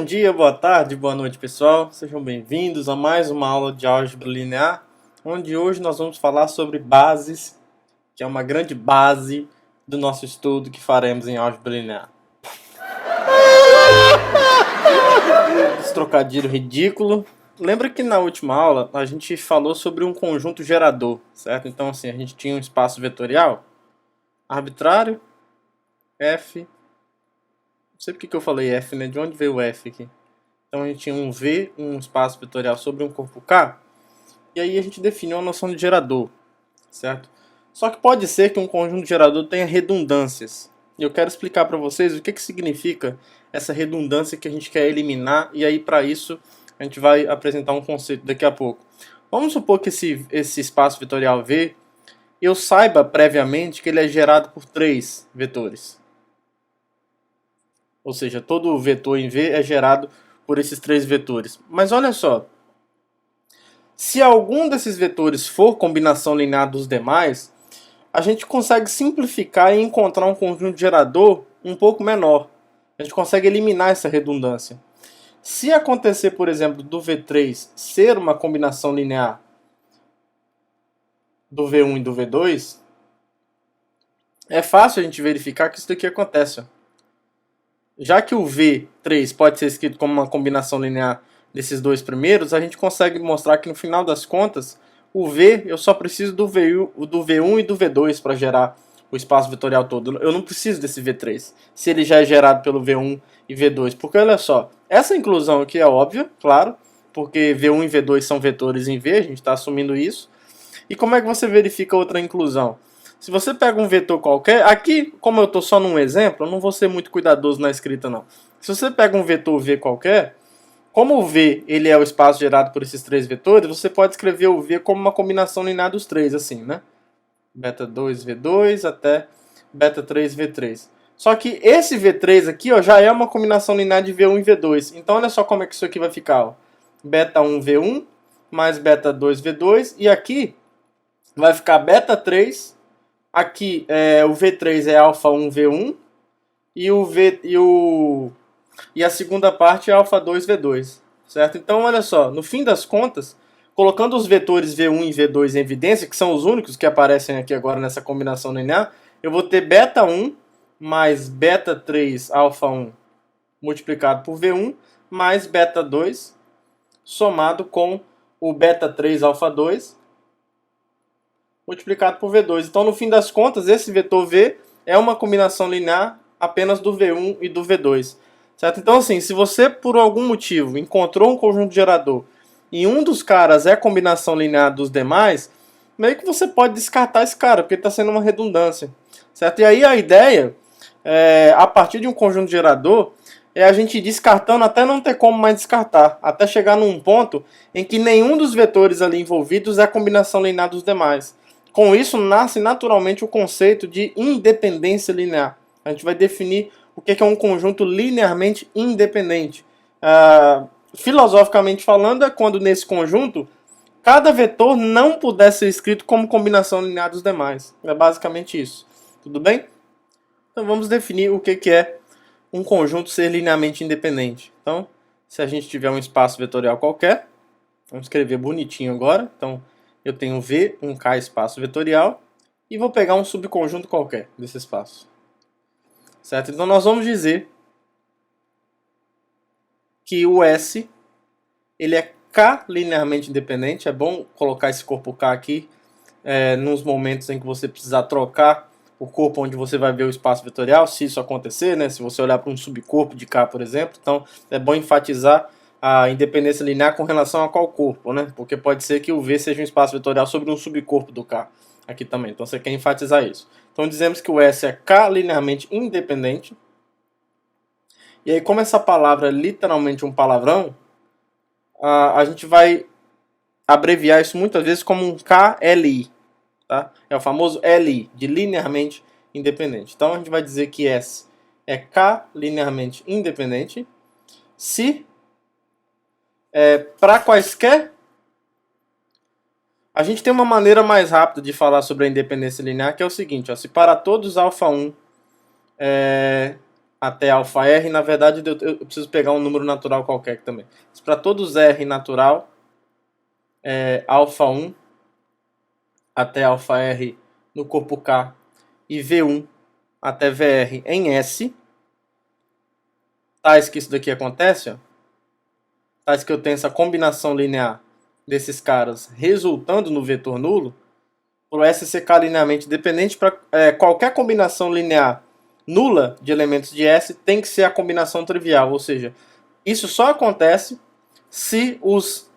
dia, boa tarde, boa noite, pessoal. Sejam bem-vindos a mais uma aula de álgebra linear, onde hoje nós vamos falar sobre bases, que é uma grande base do nosso estudo que faremos em álgebra linear. Esse trocadilho ridículo. Lembra que na última aula a gente falou sobre um conjunto gerador, certo? Então assim, a gente tinha um espaço vetorial arbitrário, F. Não sei porque que eu falei F, né? De onde veio o F aqui? Então a gente tinha um V, um espaço vetorial sobre um corpo K, e aí a gente definiu a noção de gerador, certo? Só que pode ser que um conjunto gerador tenha redundâncias. E eu quero explicar para vocês o que significa essa redundância que a gente quer eliminar, e aí para isso a gente vai apresentar um conceito daqui a pouco. Vamos supor que esse espaço vetorial V, eu saiba previamente que ele é gerado por 3 vetores. Ou seja, todo vetor em V é gerado por esses 3 vetores. Mas olha só, se algum desses vetores for combinação linear dos demais, a gente consegue simplificar e encontrar um conjunto gerador um pouco menor. A gente consegue eliminar essa redundância. Se acontecer, por exemplo, do V3 ser uma combinação linear do V1 e do V2, é fácil a gente verificar que isso daqui acontece. Já que o V3 pode ser escrito como uma combinação linear desses dois primeiros, a gente consegue mostrar que no final das contas, o V, eu só preciso do V1 e do V2 para gerar o espaço vetorial todo. Eu não preciso desse V3, se ele já é gerado pelo V1 e V2. Porque olha só, essa inclusão aqui é óbvia, claro, porque V1 e V2 são vetores em V, a gente está assumindo isso. E como é que você verifica outra inclusão? Se você pega um vetor qualquer, aqui, como eu estou só num exemplo, eu não vou ser muito cuidadoso na escrita não. Se você pega um vetor V qualquer, como o V ele é o espaço gerado por esses 3 vetores, você pode escrever o V como uma combinação linear dos 3, assim, né? Beta 2, V2 até beta 3, V3. Só que esse V3 aqui ó, já é uma combinação linear de V1 e V2. Então olha só como é que isso aqui vai ficar. Ó. Beta 1, V1 mais beta 2, V2. E aqui vai ficar beta 3. Aqui o V3 é alfa 1, V1 e a segunda parte é alfa 2, V2, certo? Então, olha só, no fim das contas, colocando os vetores V1 e V2 em evidência, que são os únicos que aparecem aqui agora nessa combinação linear, eu vou ter beta 1 mais beta 3 alfa 1 multiplicado por V1 mais beta 2 somado com o beta 3 alfa 2 multiplicado por V2. Então, no fim das contas, esse vetor V é uma combinação linear apenas do V1 e do V2. Certo? Então, assim, se você, por algum motivo, encontrou um conjunto gerador e um dos caras é combinação linear dos demais, meio que você pode descartar esse cara, porque está sendo uma redundância. Certo? E aí a ideia, a partir de um conjunto gerador, é a gente ir descartando até não ter como mais descartar, até chegar num ponto em que nenhum dos vetores ali envolvidos é combinação linear dos demais. Com isso, nasce naturalmente o conceito de independência linear. A gente vai definir o que é um conjunto linearmente independente. Filosoficamente falando, é quando nesse conjunto, cada vetor não puder ser escrito como combinação linear dos demais. É basicamente isso. Tudo bem? Então vamos definir o que é um conjunto ser linearmente independente. Então, se a gente tiver um espaço vetorial qualquer, vamos escrever bonitinho agora. Então, eu tenho V, um K espaço vetorial, e vou pegar um subconjunto qualquer desse espaço. Certo? Então nós vamos dizer que o S ele é K linearmente independente. É bom colocar esse corpo K aqui nos momentos em que você precisar trocar o corpo onde você vai ver o espaço vetorial, se isso acontecer, né? Se você olhar para um subcorpo de K, por exemplo. Então é bom enfatizar a independência linear com relação a qual corpo, né? Porque pode ser que o V seja um espaço vetorial sobre um subcorpo do K aqui também. Então você quer enfatizar isso. Então dizemos que o S é K linearmente independente. E aí, como essa palavra é literalmente um palavrão, a gente vai abreviar isso muitas vezes como um KLI. Tá? É o famoso LI, de linearmente independente. Então a gente vai dizer que S é K linearmente independente se para quaisquer. A gente tem uma maneira mais rápida de falar sobre a independência linear, que é o seguinte, ó, se para todos alfa 1 até alfa R, na verdade eu preciso pegar um número natural qualquer aqui também. Para todos R natural, alfa 1 até alfa R no corpo K e V1 até VR em S, tais que isso daqui acontece, ó, tais que eu tenho essa combinação linear desses caras resultando no vetor nulo, para o S ser linearmente dependente, para qualquer combinação linear nula de elementos de S tem que ser a combinação trivial, ou seja, isso só acontece se os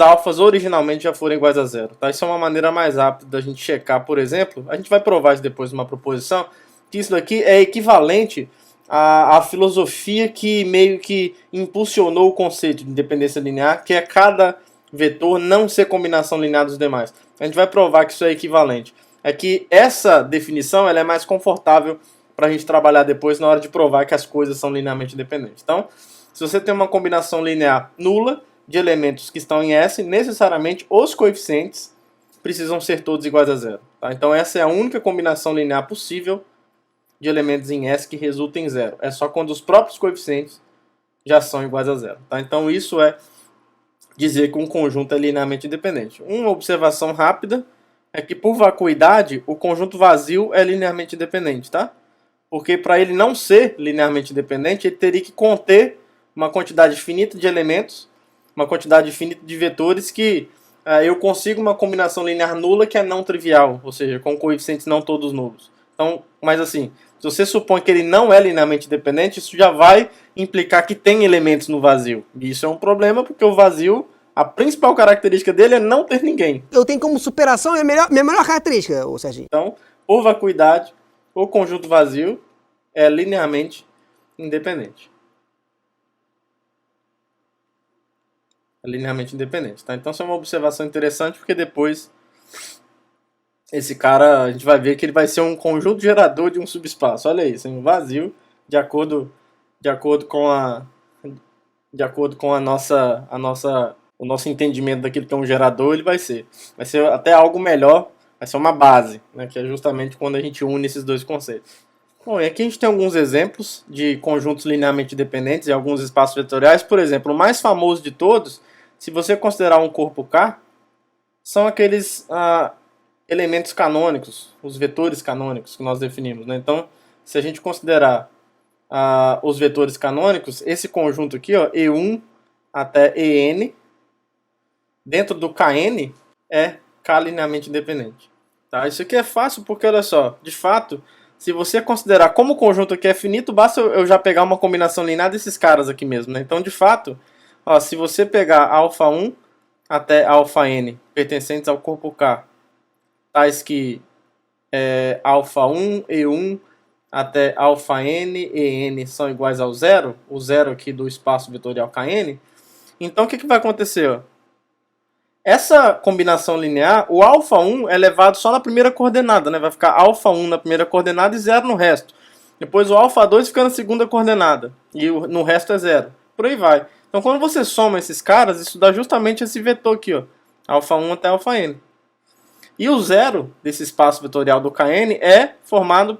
alfas originalmente já forem iguais a zero. Tá? Isso é uma maneira mais rápida da gente checar, por exemplo, a gente vai provar isso depois numa proposição, que isso daqui é equivalente à filosofia que meio que impulsionou o conceito de independência linear, que é cada vetor não ser combinação linear dos demais. A gente vai provar que isso é equivalente. É que essa definição ela é mais confortável para a gente trabalhar depois na hora de provar que as coisas são linearmente dependentes. Então, se você tem uma combinação linear nula de elementos que estão em S, necessariamente os coeficientes precisam ser todos iguais a zero. Tá? Então essa é a única combinação linear possível de elementos em S que resulta em zero. É só quando os próprios coeficientes já são iguais a zero. Tá? Então isso é dizer que um conjunto é linearmente independente. Uma observação rápida é que por vacuidade o conjunto vazio é linearmente independente. Tá? Porque para ele não ser linearmente independente, ele teria que conter uma quantidade finita de elementos, uma quantidade finita de vetores que eu consigo uma combinação linear nula que é não trivial, ou seja, com coeficientes não todos nulos. Então, mas assim, se você supõe que ele não é linearmente dependente, isso já vai implicar que tem elementos no vazio. E isso é um problema porque o vazio, a principal característica dele é não ter ninguém. Eu tenho como superação minha melhor característica, ô Serginho. Então, por vacuidade, o conjunto vazio é linearmente independente. É linearmente independente, tá? Então, isso é uma observação interessante porque depois esse cara, a gente vai ver que ele vai ser um conjunto gerador de um subespaço. Olha isso, um vazio de acordo com o nosso entendimento daquilo que é um gerador, ele vai ser até algo melhor, vai ser uma base, né, que é justamente quando a gente une esses dois conceitos. Bom, e aqui a gente tem alguns exemplos de conjuntos linearmente dependentes e alguns espaços vetoriais. Por exemplo, o mais famoso de todos, se você considerar um corpo K, são aqueles elementos canônicos, os vetores canônicos que nós definimos. Né? Então, se a gente considerar os vetores canônicos, esse conjunto aqui, ó, E1 até EN, dentro do KN, é K linearmente independente. Tá? Isso aqui é fácil porque, olha só, de fato, se você considerar como o conjunto aqui é finito, basta eu já pegar uma combinação linear desses caras aqui mesmo. Né? Então, de fato, ó, se você pegar alfa 1 até alfa n pertencentes ao corpo K, tais que alfa 1, E1 até alfa n e n são iguais ao zero, o zero aqui do espaço vetorial Kn, então o que vai acontecer? Ó? Essa combinação linear, o alfa 1 é levado só na primeira coordenada, né? Vai ficar alfa 1 na primeira coordenada e 0 no resto. Depois o alfa 2 fica na segunda coordenada e no resto é 0. Por aí vai. Então quando você soma esses caras, isso dá justamente esse vetor aqui, ó, alfa 1 até alfa n. E o zero desse espaço vetorial do Kn é formado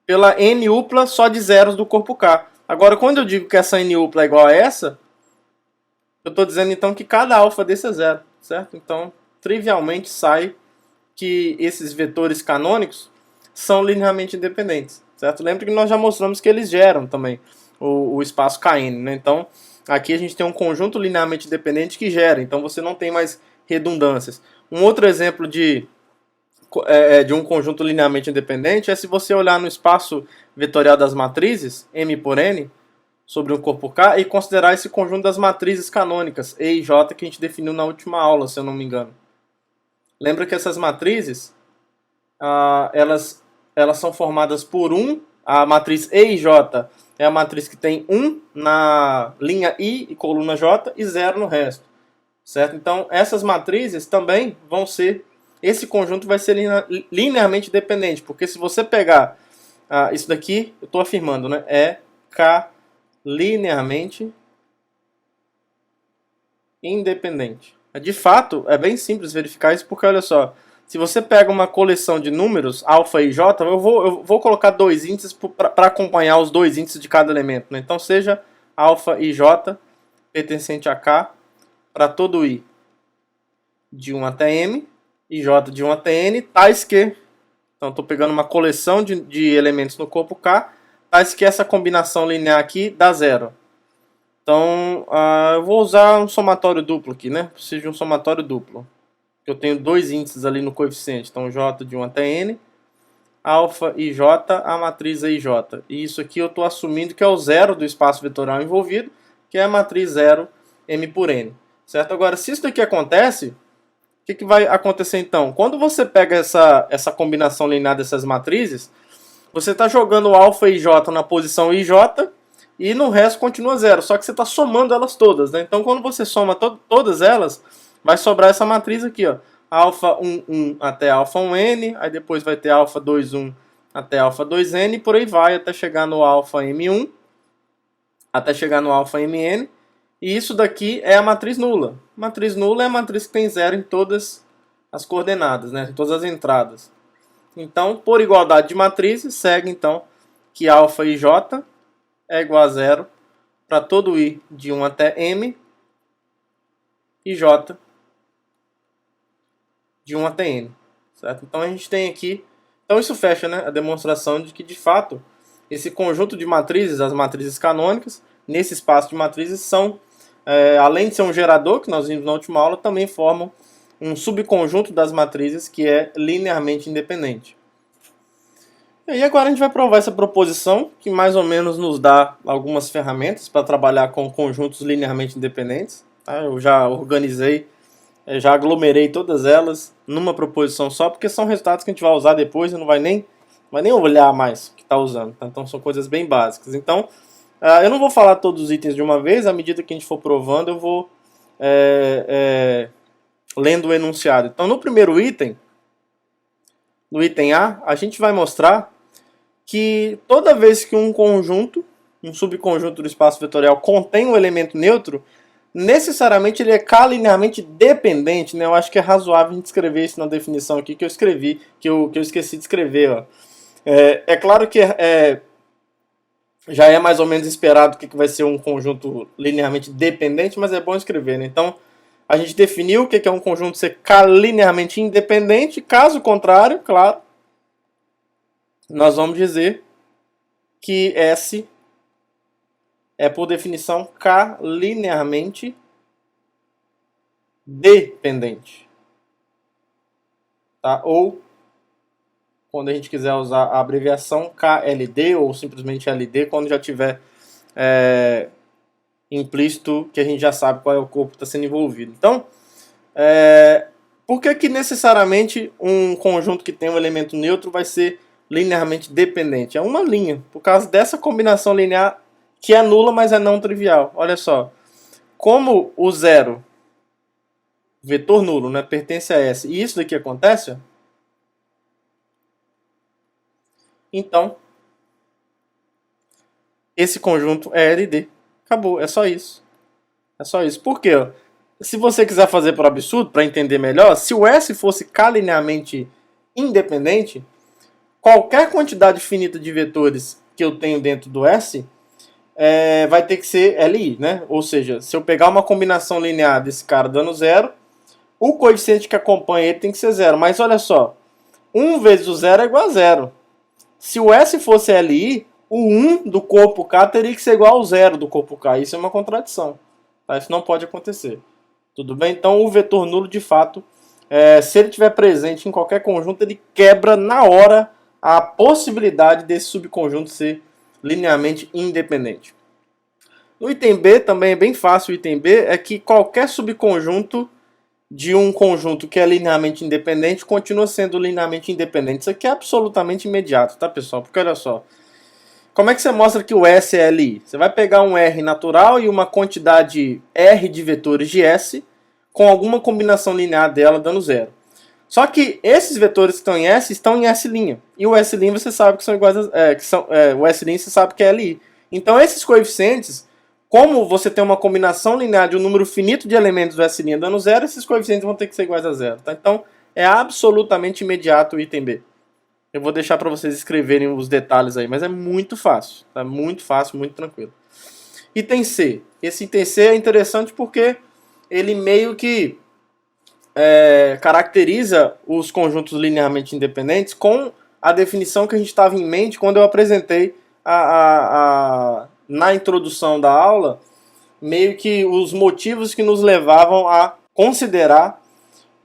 pela n upla só de zeros do corpo K. Agora, quando eu digo que essa n upla é igual a essa, eu estou dizendo então que cada alfa desse é zero, certo? Então, trivialmente sai que esses vetores canônicos são linearmente independentes, certo? Lembre que nós já mostramos que eles geram também o espaço Kn, né? Então, aqui a gente tem um conjunto linearmente independente que gera, então você não tem mais redundâncias. Um outro exemplo de um conjunto linearmente independente é se você olhar no espaço vetorial das matrizes, M por N, sobre um corpo K, e considerar esse conjunto das matrizes canônicas, E e J, que a gente definiu na última aula, se eu não me engano. Lembra que essas matrizes, elas são formadas por a matriz E e J é a matriz que tem 1 na linha I e coluna J e 0 no resto. Certo? Então, essas matrizes também vão ser... Esse conjunto vai ser linearmente dependente, porque se você pegar isso daqui, eu estou afirmando, né? É K linearmente independente. De fato, é bem simples verificar isso, porque olha só, se você pega uma coleção de números, alfa e j, eu vou colocar dois índices para acompanhar os dois índices de cada elemento, né? Então seja alfa e j pertencente a k para todo i de 1 até m e j de 1 até n, tais que, então estou pegando uma coleção de elementos no corpo k, tais que essa combinação linear aqui dá zero. Então eu vou usar um somatório duplo aqui, né? Preciso de um somatório duplo. Eu tenho dois índices ali no coeficiente, então j de 1 até n, alfa e j, a matriz EIJ. E isso aqui eu estou assumindo que é o zero do espaço vetorial envolvido, que é a matriz 0 m por n. Certo? Agora, se isso daqui acontece, o que vai acontecer então? Quando você pega essa combinação linear dessas matrizes, você está jogando alfa e j na posição IJ e no resto continua zero, só que você está somando elas todas, né? Então quando você soma todas elas, vai sobrar essa matriz aqui, ó, alfa 1, 1 até alfa 1n, aí depois vai ter alfa 2, 1 até alfa 2n, e por aí vai até chegar no alfa m1, até chegar no alfa mn, e isso daqui é a matriz nula. Matriz nula é a matriz que tem zero em todas as coordenadas, né? Em todas as entradas. Então, por igualdade de matrizes, segue então que alfa e j é igual a zero para todo i de 1 até m e j de 1 até n. Certo? Então a gente tem aqui... Então isso fecha, né, a demonstração de que, de fato, esse conjunto de matrizes, as matrizes canônicas, nesse espaço de matrizes, são, além de ser um gerador, que nós vimos na última aula, também formam um subconjunto das matrizes que é linearmente independente. E agora a gente vai provar essa proposição, que mais ou menos nos dá algumas ferramentas para trabalhar com conjuntos linearmente independentes. Tá? Eu já organizei, já aglomerei todas elas numa proposição só, porque são resultados que a gente vai usar depois e não vai nem olhar mais o que está usando. Tá? Então são coisas bem básicas. Então, eu não vou falar todos os itens de uma vez, à medida que a gente for provando, eu vou lendo o enunciado. Então, no primeiro item, no item A, a gente vai mostrar que toda vez que um conjunto, um subconjunto do espaço vetorial contém um elemento neutro, necessariamente ele é K-linearmente dependente, né? Eu acho que é razoável a gente escrever isso na definição aqui que eu escrevi, que eu esqueci de escrever. Ó. É claro que já é mais ou menos esperado que vai ser um conjunto linearmente dependente, mas é bom escrever, né? Então, a gente definiu o que é um conjunto ser K-linearmente independente. Caso contrário, claro, nós vamos dizer que S é, por definição, K-linearmente dependente. Tá? Ou, quando a gente quiser usar a abreviação, KLD, ou simplesmente LD, quando já tiver implícito que a gente já sabe qual é o corpo que está sendo envolvido. Então, por que necessariamente um conjunto que tem um elemento neutro vai ser linearmente dependente? É uma linha, por causa dessa combinação linear que é nula, mas é não trivial. Olha só, como o zero, vetor nulo, né, pertence a S, e isso daqui acontece, então esse conjunto é LD. Acabou, é só isso. É só isso. Por quê? Se você quiser fazer por absurdo, para entender melhor, se o S fosse K-linearmente independente, qualquer quantidade finita de vetores que eu tenho dentro do S vai ter que ser LI, né? Ou seja, se eu pegar uma combinação linear desse cara dando zero, o coeficiente que acompanha ele tem que ser zero. Mas olha só, 1 vezes o zero é igual a zero. Se o S fosse LI, o 1 do corpo K teria que ser igual ao 0 do corpo K. Isso é uma contradição. Tá? Isso não pode acontecer. Tudo bem? Então o vetor nulo, de fato, se ele estiver presente em qualquer conjunto, ele quebra na hora a possibilidade desse subconjunto ser linearmente independente. No item B também é bem fácil. O item B é que qualquer subconjunto de um conjunto que é linearmente independente continua sendo linearmente independente. Isso aqui é absolutamente imediato, tá, pessoal? Porque olha só, como é que você mostra que o S é LI? Você vai pegar um R natural e uma quantidade R de vetores de S com alguma combinação linear dela dando zero. Só que esses vetores que estão em S'. E o S' você sabe que são iguais a, o S' você sabe que é LI. Então esses coeficientes, como você tem uma combinação linear de um número finito de elementos do S' dando zero, esses coeficientes vão ter que ser iguais a zero. Tá? Então é absolutamente imediato o item B. Eu vou deixar para vocês escreverem os detalhes aí, mas é muito fácil, tá? Muito fácil, muito tranquilo. Item C. Esse item C é interessante porque ele meio que caracteriza os conjuntos linearmente independentes com a definição que a gente estava em mente quando eu apresentei na introdução da aula, meio que os motivos que nos levavam a considerar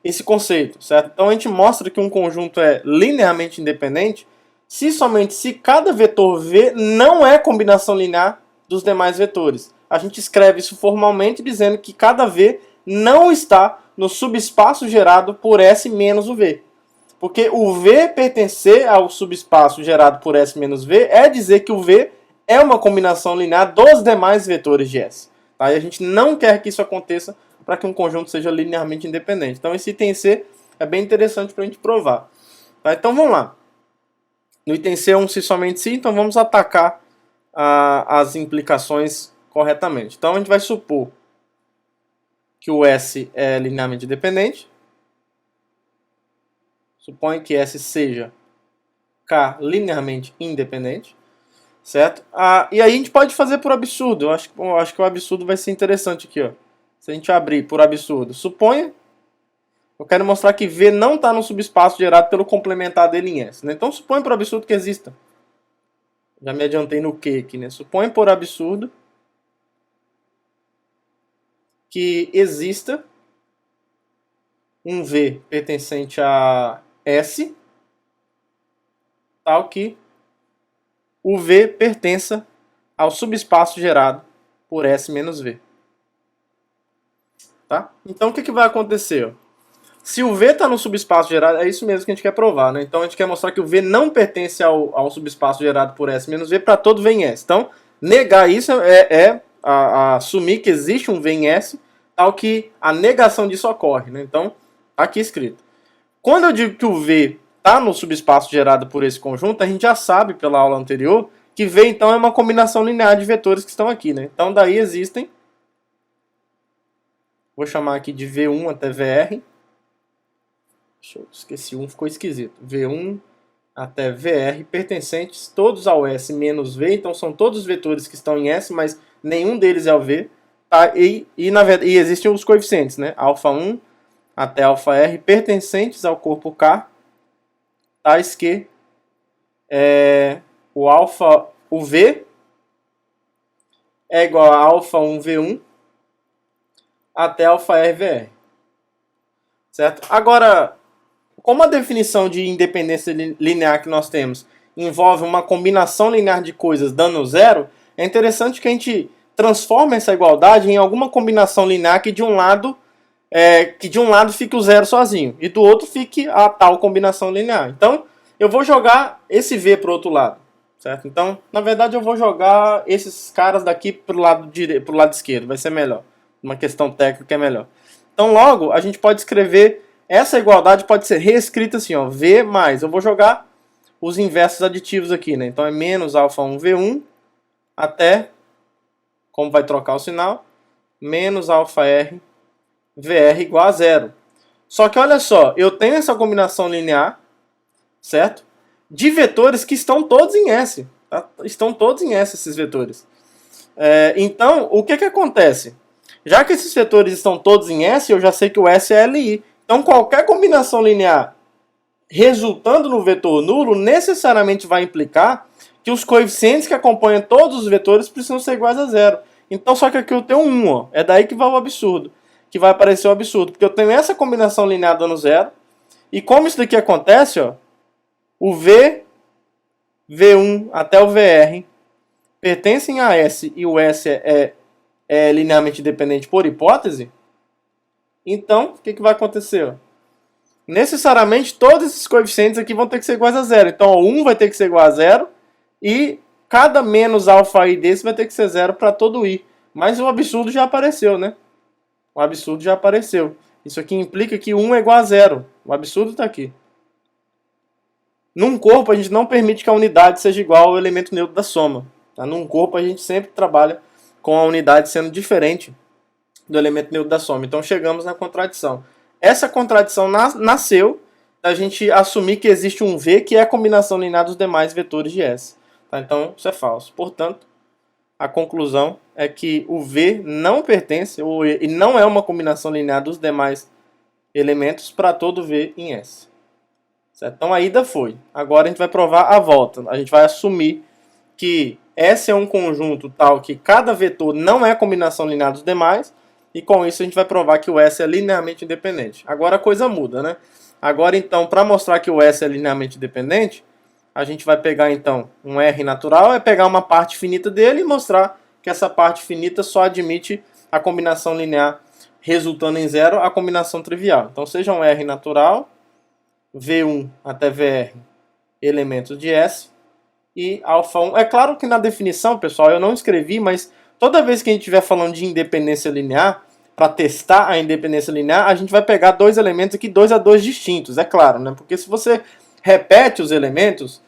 esse conceito, certo? Então a gente mostra que um conjunto é linearmente independente somente se cada vetor V não é combinação linear dos demais vetores. A gente escreve isso formalmente dizendo que cada V não está no subespaço gerado por S menos o V. Porque o V pertencer ao subespaço gerado por S menos V é dizer que o V é uma combinação linear dos demais vetores de S. Tá? E a gente não quer que isso aconteça para que um conjunto seja linearmente independente. Então esse item C é bem interessante para a gente provar. Tá? Então vamos lá. No item C é um se somente se, então vamos atacar as implicações corretamente. Então a gente vai supor que o S é linearmente independente. Supõe que S seja K linearmente independente. Certo? E aí a gente pode fazer por absurdo. Eu acho que o absurdo vai ser interessante aqui. Ó. Se a gente abrir por absurdo. Suponha, eu quero mostrar que V não está no subespaço gerado pelo complementar dele em S. Né? Então suponha por absurdo que exista. Já me adiantei no Q aqui. Né? Suponha por absurdo que exista um V pertencente a S, tal que o V pertença ao subespaço gerado por S menos V. Tá? Então o que vai acontecer? Ó? Se o V está no subespaço gerado, é isso mesmo que a gente quer provar. Né? Então a gente quer mostrar que o V não pertence ao subespaço gerado por S menos V para todo V em S. Então negar isso é assumir que existe um V em S, tal que a negação disso ocorre. Né? Então, aqui escrito. Quando eu digo que o V está no subespaço gerado por esse conjunto, a gente já sabe pela aula anterior que V então é uma combinação linear de vetores que estão aqui. Né? Então daí existem, vou chamar aqui de V1 até VR. Esqueci um, ficou esquisito. V1 até VR pertencentes todos ao S menos V, então são todos os vetores que estão em S, mas nenhum deles é o V. Tá? E existem os coeficientes, né? Alfa 1 até alfa R pertencentes ao corpo K, tais que o V é igual a alfa 1 V1 até alfa R VR. Certo? Agora, como a definição de independência linear que nós temos envolve uma combinação linear de coisas dando zero, é interessante que a gente transforme essa igualdade em alguma combinação linear que de um lado fique o zero sozinho e do outro fique a tal combinação linear. Então, eu vou jogar esse V para o outro lado. Certo? Então, na verdade, eu vou jogar esses caras daqui para o lado esquerdo. Vai ser melhor. Uma questão técnica é melhor. Então, logo, a gente pode escrever... Essa igualdade pode ser reescrita assim, ó, V mais. Eu vou jogar os inversos aditivos aqui, né? Então é menos alfa 1 V1 até, como vai trocar o sinal, menos alfa R VR igual a zero. Só que olha só, eu tenho essa combinação linear, certo? De vetores que estão todos em S. Tá? Estão todos em S esses vetores. Então, o que acontece? Já que esses vetores estão todos em S, eu já sei que o S é LI. Então, qualquer combinação linear resultando no vetor nulo necessariamente vai implicar que os coeficientes que acompanham todos os vetores precisam ser iguais a zero. Então, só que aqui eu tenho 1, ó. É daí que vai o absurdo. Que vai aparecer o absurdo. Porque eu tenho essa combinação linear dando zero. E como isso daqui acontece, ó, o V1 até o VR pertencem a S e o S é linearmente independente por hipótese, então, o que vai acontecer? Necessariamente, todos esses coeficientes aqui vão ter que ser iguais a zero. Então, o 1 vai ter que ser igual a zero e cada menos alfa i desse vai ter que ser zero para todo i. Mas o absurdo já apareceu, né? O absurdo já apareceu. Isso aqui implica que 1 é igual a zero. O absurdo está aqui. Num corpo, a gente não permite que a unidade seja igual ao elemento neutro da soma. Tá? Num corpo, a gente sempre trabalha com a unidade sendo diferente do elemento neutro da soma. Então chegamos na contradição. essa contradição nasceu da gente assumir que existe um V que é a combinação linear dos demais vetores de S. Tá? Então, isso é falso. Portanto, a conclusão é que o V não pertence, e não é uma combinação linear dos demais elementos para todo V em S. Certo? Então a ida foi. Agora a gente vai provar a volta. A gente vai assumir que S é um conjunto tal que cada vetor não é combinação linear dos demais, e com isso a gente vai provar que o S é linearmente independente. Agora a coisa muda, né? Agora então, para mostrar que o S é linearmente independente, a gente vai pegar então um R natural, é pegar uma parte finita dele e mostrar que essa parte finita só admite a combinação linear resultando em zero, a combinação trivial. Então seja um R natural, V1 até VR, elementos de S, e alfa 1. É claro que na definição, pessoal, eu não escrevi, mas toda vez que a gente estiver falando de independência linear, para testar a independência linear, a gente vai pegar dois elementos aqui, 2 a 2 distintos, é claro, né? Porque se você repete os elementos,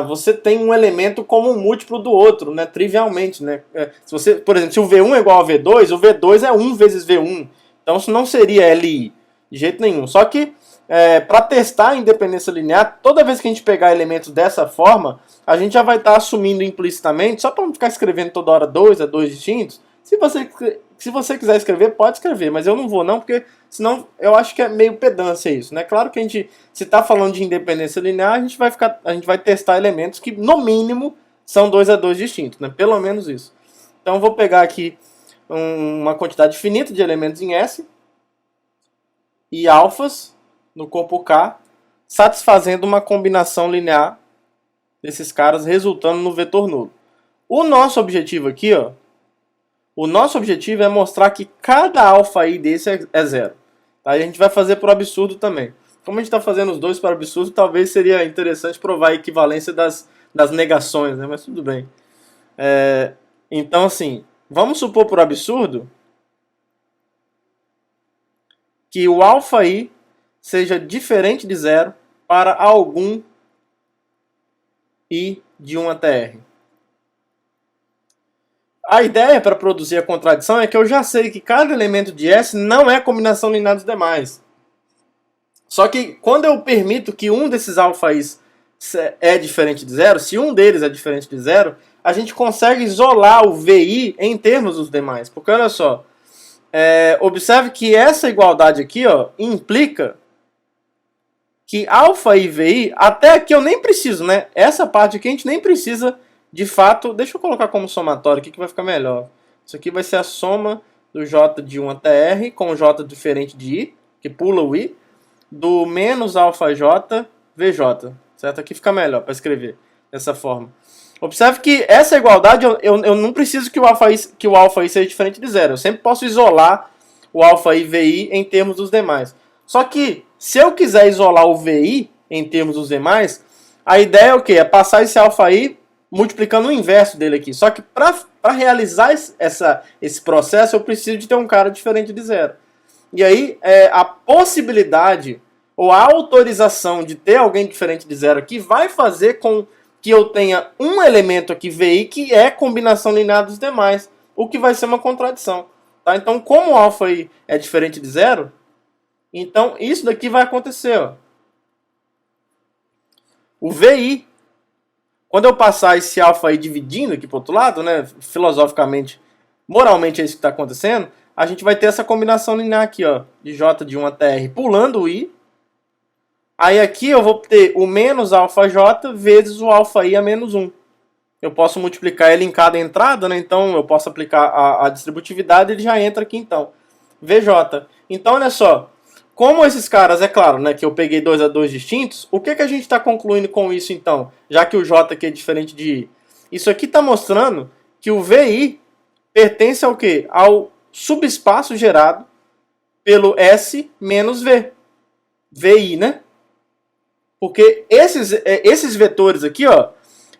você tem um elemento como um múltiplo do outro, né? Trivialmente, né? Se você, por exemplo, se o V1 é igual ao V2, o V2 é 1 vezes V1. Então isso não seria LI, de jeito nenhum. Só que para testar a independência linear, toda vez que a gente pegar elementos dessa forma, a gente já vai estar assumindo implicitamente, só para não ficar escrevendo toda hora 2 a 2 distintos. Se você quiser escrever, pode escrever, mas eu não vou não, porque senão eu acho que é meio pedância isso, né? Claro que a gente, se está falando de independência linear, a gente vai testar elementos que no mínimo são 2 a 2 distintos, né? Pelo menos isso. Então eu vou pegar aqui uma quantidade finita de elementos em S e alfas no corpo K, satisfazendo uma combinação linear desses caras, resultando no vetor nulo. O nosso objetivo aqui, ó, o nosso objetivo é mostrar que cada alfa i desse é zero. Tá? E a gente vai fazer por absurdo também. Como a gente está fazendo os dois por absurdo, talvez seria interessante provar a equivalência das negações, né? Mas tudo bem. Então, assim, vamos supor por absurdo que o alfa i seja diferente de zero para algum i de 1 até r. A ideia para produzir a contradição é que eu já sei que cada elemento de S não é combinação linear dos demais. Só que quando eu permito que um desses alfa-is é diferente de zero, se um deles é diferente de zero, a gente consegue isolar o VI em termos dos demais. Porque olha só, observe que essa igualdade aqui, ó, implica que alfa e VI, até aqui eu nem preciso, né? Essa parte aqui a gente nem precisa, de fato. Deixa eu colocar como somatório aqui que vai ficar melhor. Isso aqui vai ser a soma do J de 1 até R com o J diferente de I, que pula o I, do menos alfa J VJ. Certo? Aqui fica melhor para escrever dessa forma. Observe que essa igualdade, eu não preciso que o alfa I seja diferente de zero. Eu sempre posso isolar o alfa I VI em termos dos demais. Só que, se eu quiser isolar o VI em termos dos demais, a ideia é o quê? É passar esse alfa I multiplicando o inverso dele aqui. Só que para realizar esse processo, eu preciso de ter um cara diferente de zero. E aí, a possibilidade ou a autorização de ter alguém diferente de zero aqui vai fazer com que eu tenha um elemento aqui, VI, que é combinação linear dos demais, o que vai ser uma contradição. Tá? Então, como o alfa I é diferente de zero, então isso daqui vai acontecer. Ó. O VI, quando eu passar esse alfa I dividindo aqui para o outro lado, né, filosoficamente, moralmente é isso que está acontecendo, a gente vai ter essa combinação linear aqui, ó, de J de 1 até R pulando o I. Aí aqui eu vou ter o menos alfa J vezes o alfa I a menos 1. Eu posso multiplicar ele em cada entrada, né? Então eu posso aplicar a distributividade, ele já entra aqui então. VJ. Então olha só, como esses caras, é claro, né, que eu peguei 2 a 2 distintos, o que a gente está concluindo com isso então? Já que o J aqui é diferente de I. Isso aqui está mostrando que o VI pertence ao quê? Ao subespaço gerado pelo S menos V. VI, né? Porque esses vetores aqui, ó,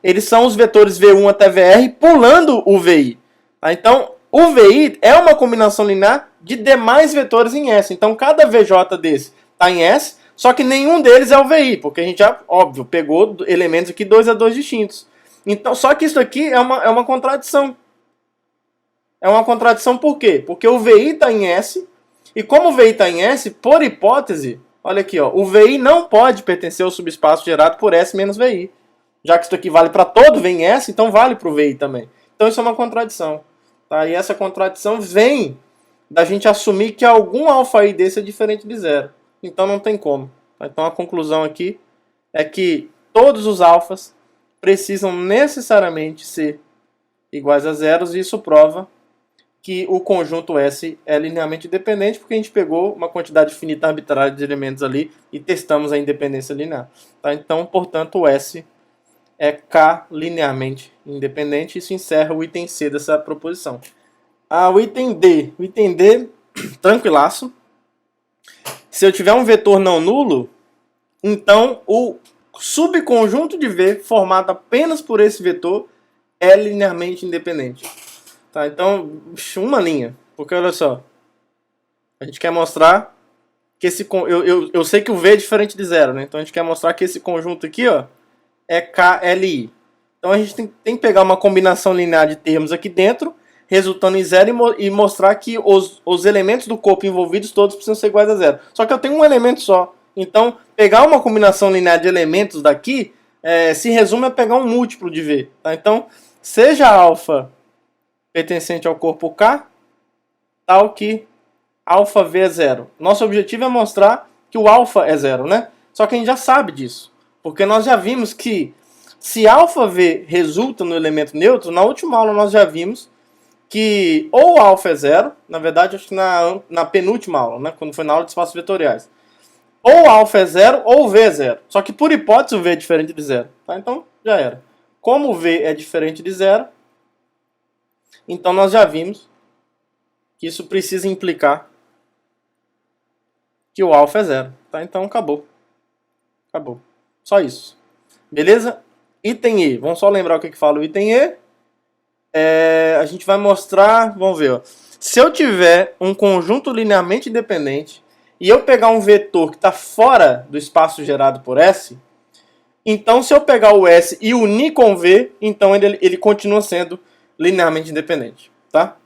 eles são os vetores V1 até VR pulando o VI. Tá? Então, o VI é uma combinação linear de demais vetores em S. Então, cada VJ desse está em S, só que nenhum deles é o VI, porque a gente já, óbvio, pegou elementos aqui 2 a 2 distintos. Então, só que isso aqui é uma contradição. É uma contradição por quê? Porque o VI está em S E como o VI está em S, por hipótese, olha aqui, ó, o VI não pode pertencer ao subespaço gerado por S menos VI. Já que isso aqui vale para todo V em S, então vale para o VI também. Então isso é uma contradição. Tá? E essa contradição vem da gente assumir que algum alfa I desse é diferente de zero. Então não tem como. Tá? Então a conclusão aqui é que todos os alfas precisam necessariamente ser iguais a zeros, e isso prova que o conjunto S é linearmente independente, porque a gente pegou uma quantidade finita arbitrária de elementos ali e testamos a independência linear. Tá? Então, portanto, o S é K linearmente independente. Isso encerra o item C dessa proposição. O item D. O item D, tranquilaço. Se eu tiver um vetor não nulo, então o subconjunto de V formado apenas por esse vetor é linearmente independente. Tá? Então, uma linha. Porque olha só. A gente quer mostrar que esse... Eu sei que o V é diferente de zero, né? Então a gente quer mostrar que esse conjunto aqui, ó, é KLI. Então a gente tem que pegar uma combinação linear de termos aqui dentro, resultando em zero, e mostrar que os elementos do corpo envolvidos todos precisam ser iguais a zero. Só que eu tenho um elemento só. Então, pegar uma combinação linear de elementos daqui se resume a pegar um múltiplo de V. Tá? Então, seja alfa pertencente ao corpo K, tal que alfa V é zero. Nosso objetivo é mostrar que o alfa é zero, né? Só que a gente já sabe disso. Porque nós já vimos que se alfa V resulta no elemento neutro, na última aula nós já vimos que ou alfa é zero, na verdade acho que na penúltima aula, né, quando foi na aula de espaços vetoriais. Ou alfa é zero ou V é zero. Só que por hipótese o V é diferente de zero. Tá? Então já era. Como o V é diferente de zero, então nós já vimos que isso precisa implicar que o alfa é zero. Tá? Então acabou. Acabou. Só isso. Beleza? Item E. Vamos só lembrar o que fala o item E. A gente vai mostrar... Vamos ver. Ó. Se eu tiver um conjunto linearmente independente e eu pegar um vetor que está fora do espaço gerado por S, então se eu pegar o S e unir com o V, então ele continua sendo linearmente independente. Tá?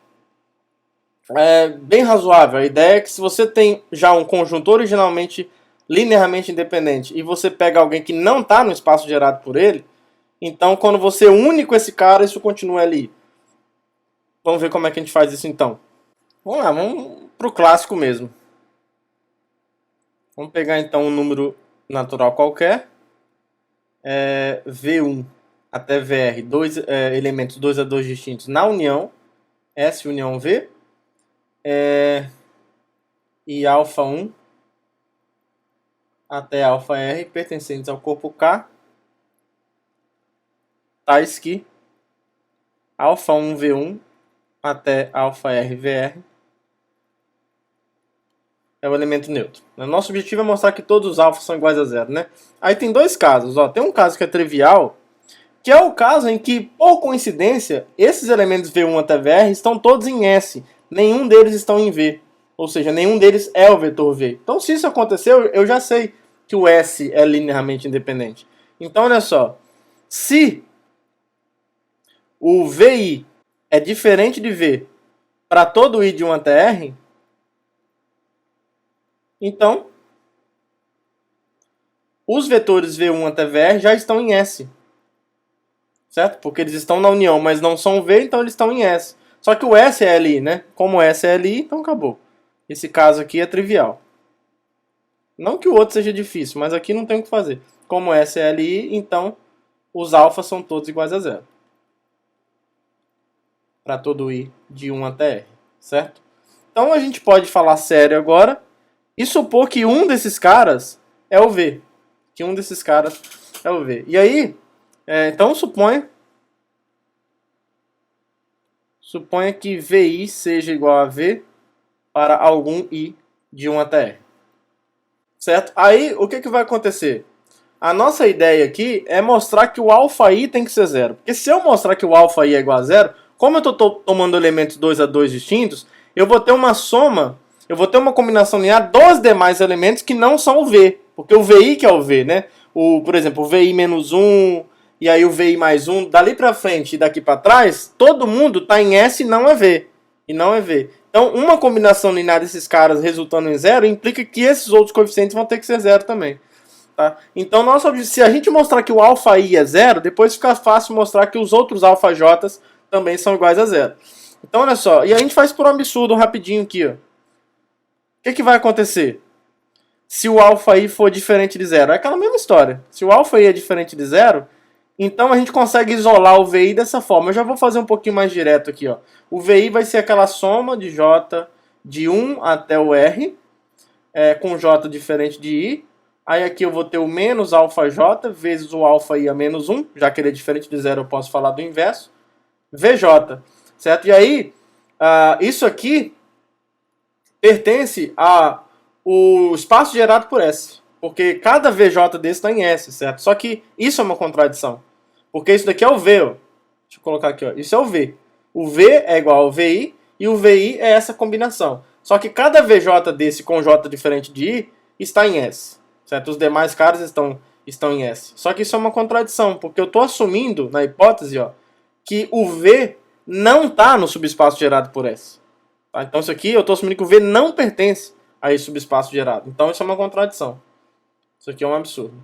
É bem razoável. A ideia é que se você tem já um conjunto originalmente linearmente independente e você pega alguém que não está no espaço gerado por ele, então quando você une com esse cara, isso continua ali. Vamos ver como é que a gente faz isso então. Vamos lá, vamos para o clássico mesmo. Vamos pegar então um número natural qualquer, V1 até VR, dois elementos 2 a 2 distintos na união, S união V, e alfa 1 até alfa R pertencentes ao corpo K, tais que alfa 1 V1 até alfa R VR é o elemento neutro. Nosso objetivo é mostrar que todos os alfas são iguais a zero, né? Aí tem dois casos. Ó. Tem um caso que é trivial, que é o caso em que, por coincidência, esses elementos V1 até VR estão todos em S. Nenhum deles estão em V. Ou seja, nenhum deles é o vetor V. Então, se isso aconteceu, eu já sei que o S é linearmente independente. Então, olha só. Se o VI é diferente de V para todo I de 1 até R, então os vetores V1 até VR já estão em S. Certo? Porque eles estão na união, mas não são V, então eles estão em S. Só que o S é LI, né? Como S é LI, então acabou. Esse caso aqui é trivial. Não que o outro seja difícil, mas aqui não tem o que fazer. Como S é LI, então os alfas são todos iguais a zero. Para todo I de 1 até R. Certo? Então a gente pode falar sério agora e supor que um desses caras é o V. Que um desses caras é o V. E aí, então suponha que VI seja igual a V para algum I de 1 até R. Certo? Aí, o que vai acontecer? A nossa ideia aqui é mostrar que o alfa I tem que ser zero. Porque se eu mostrar que o alfa I é igual a zero, como eu estou tomando elementos 2 a 2 distintos, eu vou ter uma soma, eu vou ter uma combinação linear dos demais elementos que não são o V. Porque o VI que é o V, né? Por exemplo, o VI menos 1, e aí o VI mais 1, dali pra frente e daqui pra trás, todo mundo tá em S e não é V. E não é V. Então, uma combinação linear desses caras resultando em zero implica que esses outros coeficientes vão ter que ser zero também. Tá? Então, se a gente mostrar que o alfa i é zero, depois fica fácil mostrar que os outros alfa j também são iguais a zero. Então, olha só. E a gente faz por um absurdo rapidinho aqui. Ó. O que vai acontecer? Se o alfa i for diferente de zero? É aquela mesma história. Se o alfa i é diferente de zero, então a gente consegue isolar o VI dessa forma. Eu já vou fazer um pouquinho mais direto aqui. Ó. O VI vai ser aquela soma de J de 1 até o R, com J diferente de I. Aí aqui eu vou ter o menos alfa J vezes o alfa I a menos 1. Já que ele é diferente de zero, eu posso falar do inverso. VJ. Certo? E aí, isso aqui pertence ao espaço gerado por S. Porque cada VJ desse está em S, certo? Só que isso é uma contradição. Porque isso daqui é o V, ó. Deixa eu colocar aqui, ó. Isso é o V. O V é igual ao VI e o VI é essa combinação. Só que cada VJ desse com J diferente de I está em S, certo? Os demais caras estão em S. Só que isso é uma contradição, porque eu estou assumindo, na hipótese, ó, que o V não está no subespaço gerado por S. Tá? Então isso aqui eu estou assumindo que o V não pertence a esse subespaço gerado. Então isso é uma contradição. Isso aqui é um absurdo.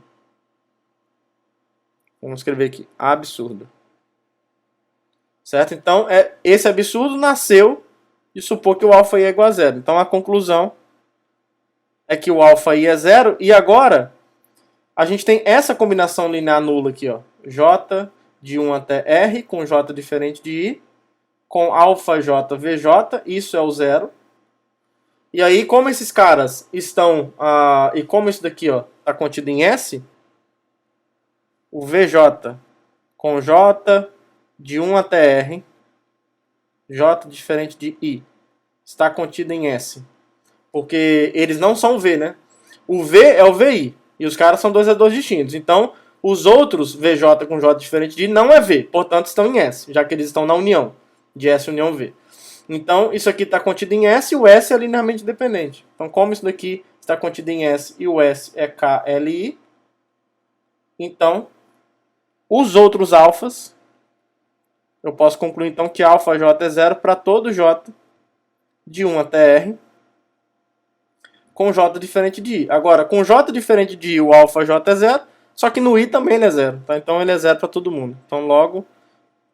Vamos escrever aqui, absurdo. Certo? Então, esse absurdo nasceu de supor que o alfa i é igual a zero. Então, a conclusão é que o alfa i é zero. E agora, a gente tem essa combinação linear nula aqui, ó. J de 1 até R, com J diferente de I, com alfa J VJ, isso é o zero. E aí, como esses caras estão... e como isso daqui está contido em S, o VJ com J de 1 até R, J diferente de I, está contido em S. Porque eles não são V, né? O V é o VI, e os caras são dois vetor distintos. Então, os outros VJ com J diferente de I não é V, portanto estão em S, já que eles estão na união, de S união V. Então, isso aqui está contido em S e o S é linearmente dependente. Então, como isso daqui está contido em S e o S é KLI, então, os outros alfas, eu posso concluir então que alfa J é zero para todo J de 1 até R, com J diferente de I. Agora, com J diferente de I, o alfa J é zero, só que no I também ele é zero. Tá? Então, ele é zero para todo mundo. Então, logo...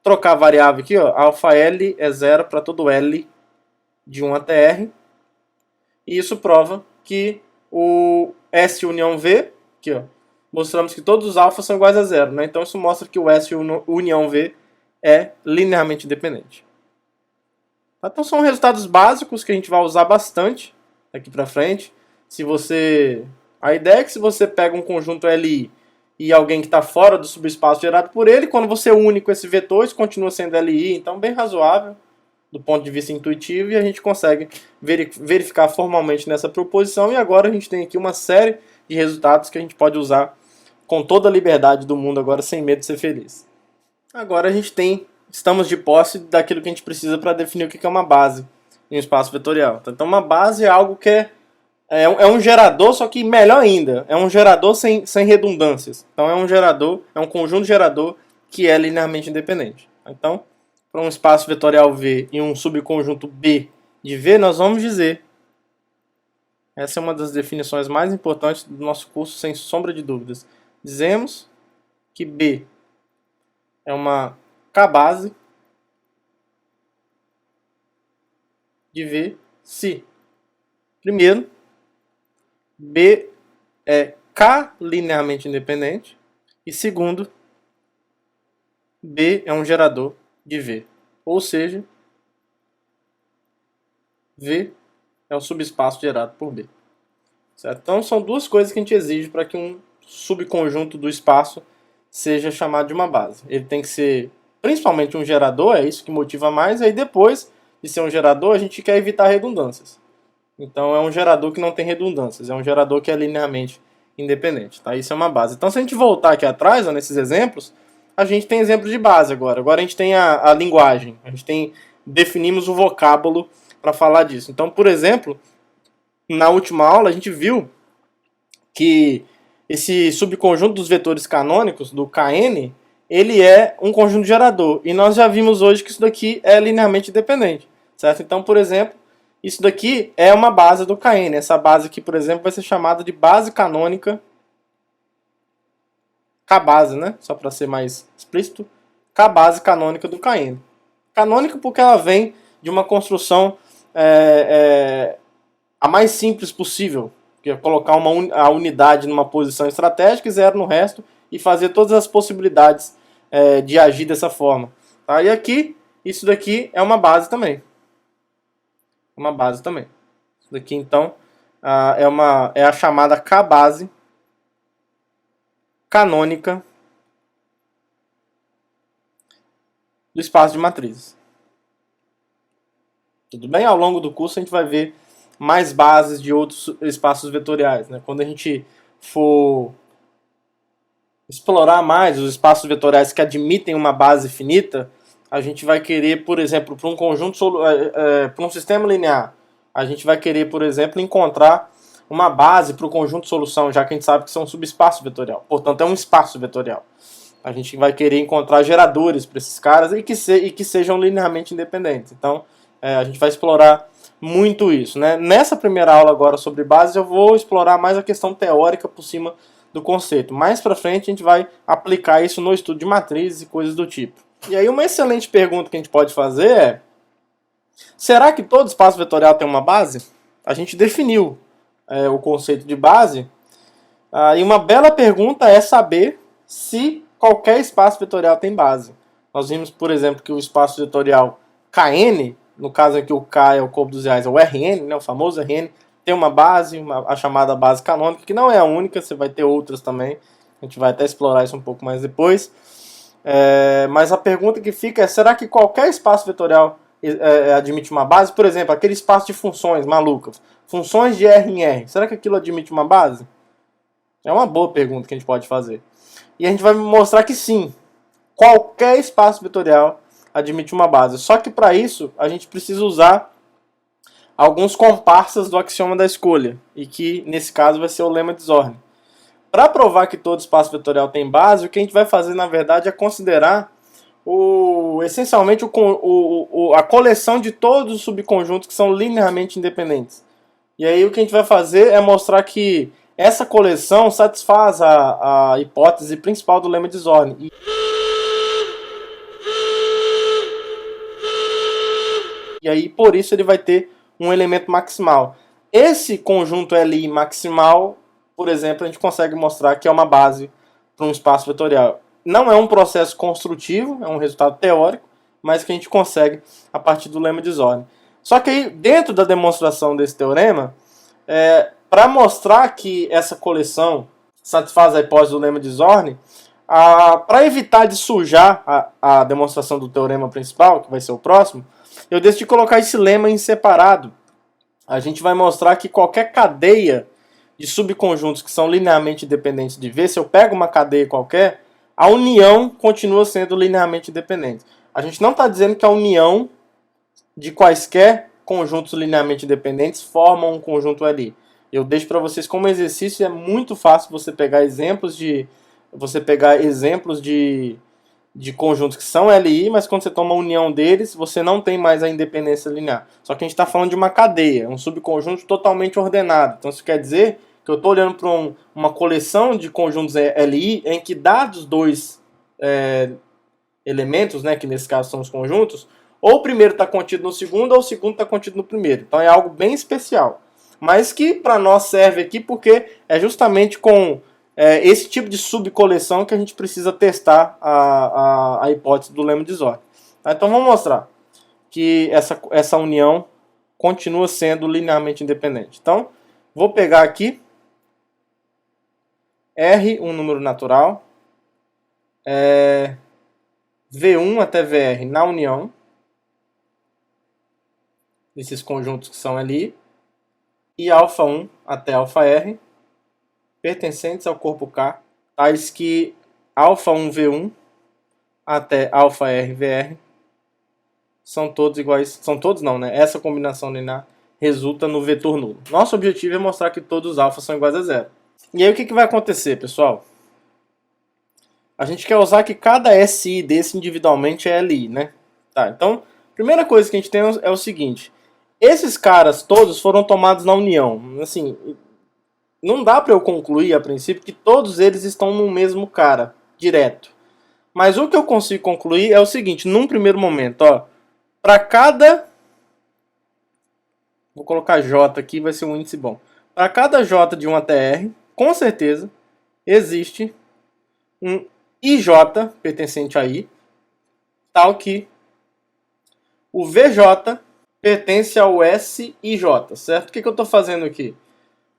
trocar a variável aqui, ó, alfa L é zero para todo L de 1 até R. E isso prova que o S união V, aqui, ó, mostramos que todos os alfas são iguais a zero. Né? Então isso mostra que o S união V é linearmente independente. Então são resultados básicos que a gente vai usar bastante daqui para frente. A ideia é que se você pega um conjunto LI e alguém que está fora do subespaço gerado por ele, quando você une com esse vetor, isso continua sendo LI, então bem razoável do ponto de vista intuitivo, e a gente consegue verificar formalmente nessa proposição, e agora a gente tem aqui uma série de resultados que a gente pode usar com toda a liberdade do mundo agora, sem medo de ser feliz. Agora estamos de posse daquilo que a gente precisa para definir o que é uma base em um espaço vetorial. Então uma base é algo que é um gerador, só que melhor ainda, é um gerador sem redundâncias. Então é um conjunto gerador que é linearmente independente. Então, para um espaço vetorial V e um subconjunto B de V, nós vamos dizer, essa é uma das definições mais importantes do nosso curso, sem sombra de dúvidas. Dizemos que B é uma K-base de V se, primeiro, B é K linearmente independente e, segundo, B é um gerador de V. Ou seja, V é o subespaço gerado por B. Certo? Então são duas coisas que a gente exige para que um subconjunto do espaço seja chamado de uma base. Ele tem que ser principalmente um gerador, é isso que motiva mais, aí depois de ser um gerador a gente quer evitar redundâncias. Então é um gerador que não tem redundâncias, é um gerador que é linearmente independente. Tá? Isso é uma base. Então se a gente voltar aqui atrás, ó, nesses exemplos, a gente tem exemplos de base agora. Agora a gente tem a linguagem, definimos o vocábulo para falar disso. Então, por exemplo, na última aula a gente viu que esse subconjunto dos vetores canônicos, do Kn, ele é um conjunto gerador. E nós já vimos hoje que isso daqui é linearmente independente. Certo? Então, por exemplo, Isso daqui é uma base do KN. Essa base aqui, por exemplo, vai ser chamada de base canônica K-base, né? Só para ser mais explícito, K-base canônica do KN. Canônica porque ela vem de uma construção a mais simples possível, que é colocar a unidade numa posição estratégica e zero no resto, e fazer todas as possibilidades de agir dessa forma. Tá? E aqui, isso daqui é uma base também. Uma base também. Isso daqui, então, é a chamada K-base canônica do espaço de matrizes. Tudo bem? Ao longo do curso a gente vai ver mais bases de outros espaços vetoriais, né? Quando a gente for explorar mais os espaços vetoriais que admitem uma base finita, a gente vai querer, por exemplo, para um conjunto, para um sistema linear, a gente vai querer, por exemplo, encontrar uma base para o conjunto solução, já que a gente sabe que são um subespaço vetorial. Portanto, é um espaço vetorial. A gente vai querer encontrar geradores para esses caras e que sejam linearmente independentes. Então, a gente vai explorar muito isso, né? Nessa primeira aula agora sobre bases, eu vou explorar mais a questão teórica por cima do conceito. Mais para frente, a gente vai aplicar isso no estudo de matrizes e coisas do tipo. E aí, uma excelente pergunta que a gente pode fazer é: será que todo espaço vetorial tem uma base? A gente definiu o conceito de base. E uma bela pergunta é saber se qualquer espaço vetorial tem base. Nós vimos, por exemplo, que o espaço vetorial Kn, no caso aqui o K é o corpo dos reais, é o Rn, né, o famoso Rn, tem uma base, a chamada base canônica, que não é a única, você vai ter outras também. A gente vai até explorar isso um pouco mais depois. Mas a pergunta que fica é: será que qualquer espaço vetorial admite uma base? Por exemplo, aquele espaço de funções malucas, funções de R em R, será que aquilo admite uma base? É uma boa pergunta que a gente pode fazer. E a gente vai mostrar que sim, qualquer espaço vetorial admite uma base. Só que para isso a gente precisa usar alguns comparsas do axioma da escolha, e que nesse caso vai ser o lema de Zorn. Para provar que todo espaço vetorial tem base, o que a gente vai fazer na verdade é considerar essencialmente a coleção de todos os subconjuntos que são linearmente independentes. E aí o que a gente vai fazer é mostrar que essa coleção satisfaz a hipótese principal do lema de Zorn. E aí, por isso, ele vai ter um elemento maximal. Esse conjunto Li maximal, por exemplo, a gente consegue mostrar que é uma base para um espaço vetorial. Não é um processo construtivo, é um resultado teórico, mas que a gente consegue a partir do lema de Zorn. Só que aí, dentro da demonstração desse teorema, para mostrar que essa coleção satisfaz a hipótese do lema de Zorn, para evitar de sujar a demonstração do teorema principal, que vai ser o próximo, eu decidi colocar esse lema em separado. A gente vai mostrar que qualquer cadeia de subconjuntos que são linearmente independentes de V, se eu pego uma cadeia qualquer, a união continua sendo linearmente independente. A gente não está dizendo que a união de quaisquer conjuntos linearmente independentes formam um conjunto Li. Eu deixo para vocês como exercício, é muito fácil você pegar exemplos de conjuntos que são Li, mas quando você toma a união deles, você não tem mais a independência linear. Só que a gente está falando de uma cadeia, um subconjunto totalmente ordenado. Então isso quer dizer que eu estou olhando para uma coleção de conjuntos Li em que, dados dois elementos, né, que nesse caso são os conjuntos, ou o primeiro está contido no segundo, ou o segundo está contido no primeiro. Então é algo bem especial. Mas que para nós serve aqui porque é justamente com esse tipo de subcoleção que a gente precisa testar a hipótese do lema de Zorn. Então vamos mostrar que essa união continua sendo linearmente independente. Então, vou pegar aqui R, um número natural, V1 até VR na união desses conjuntos que são ali, e alfa 1 até alfa R, pertencentes ao corpo K, tais que alfa 1 V1 até alfa R VR são todos iguais, são todos não, né? Essa combinação linear resulta no vetor nulo. Nosso objetivo é mostrar que todos os alfas são iguais a zero. E aí o que vai acontecer, pessoal? A gente quer usar que cada SI desse individualmente é LI, né? Tá, então, a primeira coisa que a gente tem é o seguinte: Esses caras todos foram tomados na união. Assim, não dá para eu concluir a princípio que todos eles estão no mesmo cara, direto. Mas o que eu consigo concluir é o seguinte, num primeiro momento, ó, para cada... Vou colocar J aqui, vai ser um índice bom. Para cada J de um ATR, com certeza, existe um IJ pertencente a I, tal que o VJ pertence ao SIJ, certo? O que eu estou fazendo aqui?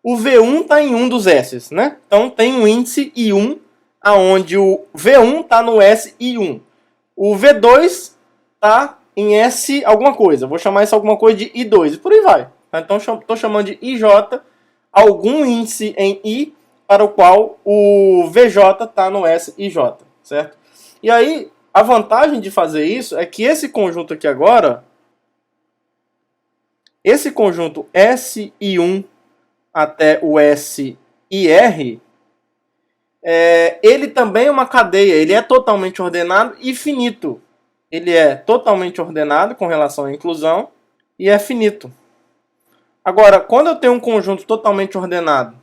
O V1 está em um dos S's, né? Então tem um índice I1, aonde o V1 está no SI1. O V2 está em S alguma coisa. Vou chamar isso alguma coisa de I2 e por aí vai. Então estou chamando de IJ algum índice em I para o qual o VJ está no SIJ, certo? E aí, a vantagem de fazer isso é que esse conjunto aqui agora, esse conjunto SI1 até o SIR, ele também é uma cadeia, ele é totalmente ordenado e finito. Ele é totalmente ordenado com relação à inclusão e é finito. Agora, quando eu tenho um conjunto totalmente ordenado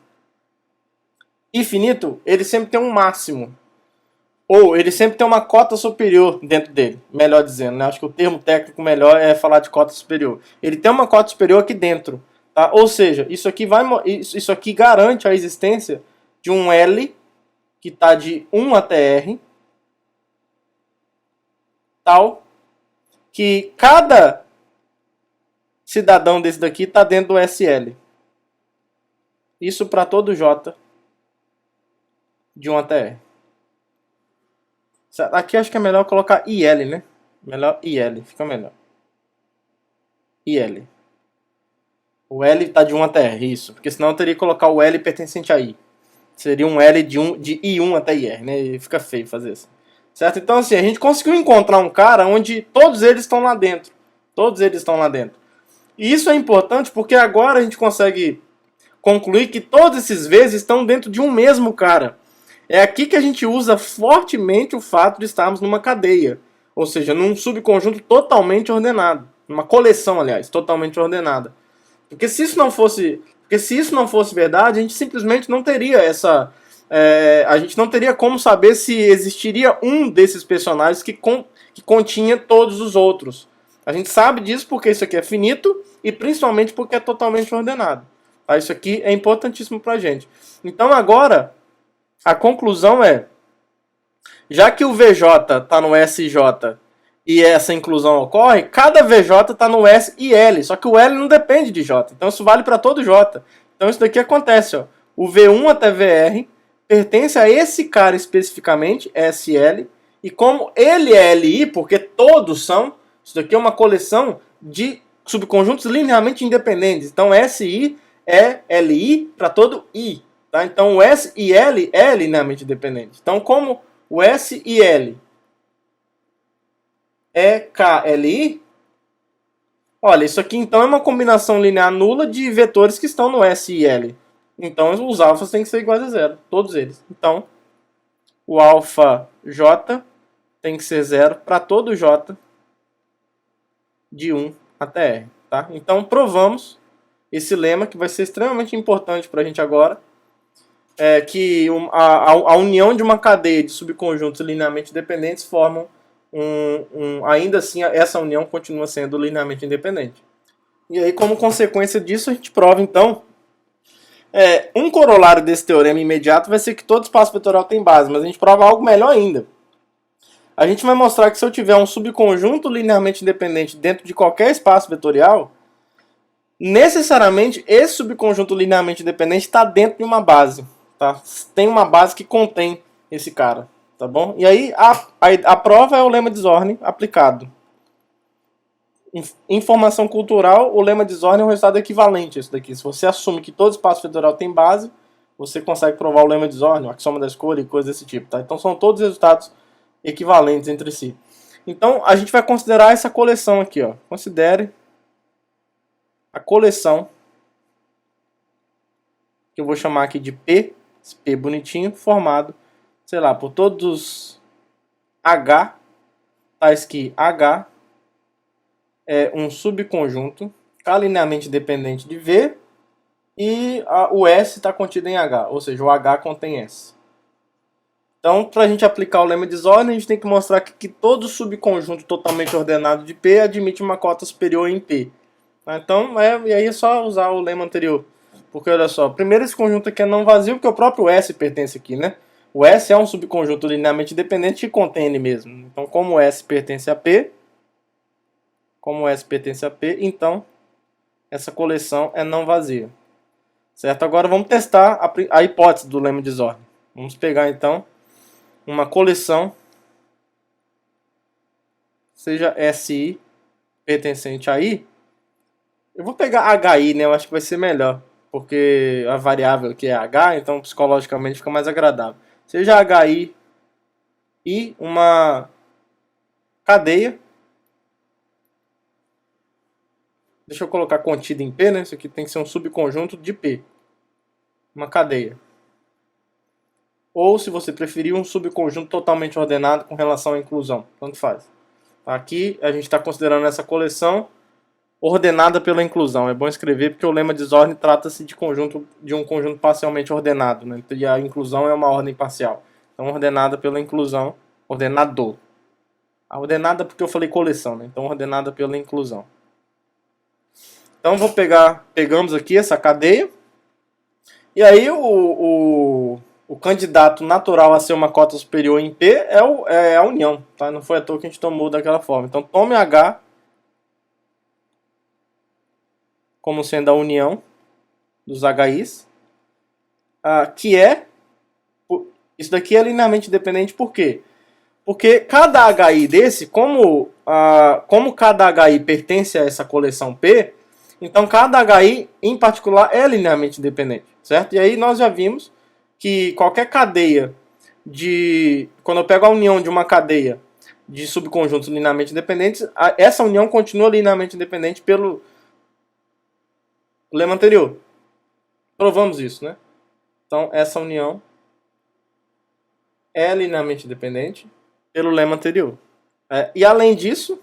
e finito, ele sempre tem um máximo. Ou ele sempre tem uma cota superior dentro dele, melhor dizendo, né? Acho que o termo técnico melhor é falar de cota superior. Ele tem uma cota superior aqui dentro, tá? Ou seja, isso aqui garante a existência de um L que está de 1 até R, tal que cada cidadão desse daqui está dentro do SL. Isso para todo J de 1 até R. Aqui acho que é melhor colocar IL, né? Melhor IL, fica melhor. IL. O L está de 1 até R, isso. Porque senão eu teria que colocar o L pertencente a I. Seria um L de I1 até IR, né? E fica feio fazer isso. Certo? Então assim, a gente conseguiu encontrar um cara onde todos eles estão lá dentro. Todos eles estão lá dentro. E isso é importante porque agora a gente consegue concluir que todos esses vezes estão dentro de um mesmo cara. É aqui que a gente usa fortemente o fato de estarmos numa cadeia. Ou seja, num subconjunto totalmente ordenado. Uma coleção, aliás, totalmente ordenada. Porque se isso não fosse verdade, a gente simplesmente não teria essa... a gente não teria como saber se existiria um desses personagens que continha todos os outros. A gente sabe disso porque isso aqui é finito e principalmente porque é totalmente ordenado. Tá? Isso aqui é importantíssimo pra gente. Então agora, a conclusão é, já que o VJ está no SJ e essa inclusão ocorre, cada VJ está no S e L, só que o L não depende de J, então isso vale para todo J. Então isso daqui acontece, ó. O V1 até VR pertence a esse cara especificamente, SL, e como ele é LI, porque todos são, isso daqui é uma coleção de subconjuntos linearmente independentes. Então SI é LI para todo I. Tá? Então o S e L é linearmente independente. Então como o S e L é KLI, olha, isso aqui então é uma combinação linear nula de vetores que estão no S e L. Então os alfas têm que ser iguais a zero, todos eles. Então o alfa J tem que ser zero para todo J de 1 até R. Tá? Então provamos esse lema que vai ser extremamente importante para a gente agora. Que a união de uma cadeia de subconjuntos linearmente dependentes formam ainda assim essa união continua sendo linearmente independente. E aí, como consequência disso, a gente prova então um corolário desse teorema imediato vai ser que todo espaço vetorial tem base, mas a gente prova algo melhor ainda. A gente vai mostrar que se eu tiver um subconjunto linearmente independente dentro de qualquer espaço vetorial, necessariamente esse subconjunto linearmente independente está dentro de uma base. Tá? Tem uma base que contém esse cara, tá bom? E aí a prova é o lema de Zorn aplicado. Informação cultural, o lema de Zorn é um resultado equivalente a isso daqui. Se você assume que todo espaço vetorial tem base, você consegue provar o lema de Zorn, o axioma da escolha e coisas desse tipo, tá? Então são todos resultados equivalentes entre si. Então a gente vai considerar essa coleção aqui, ó. Considere a coleção que eu vou chamar aqui de P, esse P bonitinho, formado, sei lá, por todos os H, tais que H é um subconjunto K linearmente dependente de V e o S está contido em H, ou seja, o H contém S. Então, para a gente aplicar o lema de desordem, a gente tem que mostrar que todo subconjunto totalmente ordenado de P admite uma cota superior em P. Então, e aí é só usar o lema anterior. Porque olha só, primeiro esse conjunto aqui é não vazio, porque o próprio S pertence aqui, né? O S é um subconjunto linearmente dependente que contém ele mesmo. Então, como o S pertence a P, então essa coleção é não vazia. Certo? Agora vamos testar a hipótese do lema de desordem. Vamos pegar então uma coleção, seja SI pertencente a I. Eu vou pegar HI, né? Eu acho que vai ser melhor, porque a variável aqui é H, então psicologicamente fica mais agradável. Seja HI e uma cadeia. Deixa eu colocar contida em P, né? Isso aqui tem que ser um subconjunto de P. Uma cadeia. Ou, se você preferir, um subconjunto totalmente ordenado com relação à inclusão. Tanto faz. Aqui a gente está considerando essa coleção ordenada pela inclusão. É bom escrever porque o lema de desordem trata-se de um conjunto parcialmente ordenado, né? E a inclusão é uma ordem parcial. Então, ordenada pela inclusão. Ordenado. A ordenada porque eu falei coleção, né? Então, ordenada pela inclusão. Então, pegamos aqui essa cadeia. E aí, o candidato natural a ser uma cota superior em P é a união. Tá? Não foi à toa que a gente tomou daquela forma. Então, tome H como sendo a união dos HIs. Que é... Isso daqui é linearmente dependente por quê? Porque cada HI desse, como cada HI pertence a essa coleção P, então cada HI em particular é linearmente dependente, certo? E aí nós já vimos que qualquer cadeia quando eu pego a união de uma cadeia de subconjuntos linearmente dependentes, essa união continua linearmente dependente pelo lema anterior. Provamos isso, né? Então essa união é linearmente dependente pelo lema anterior. E além disso,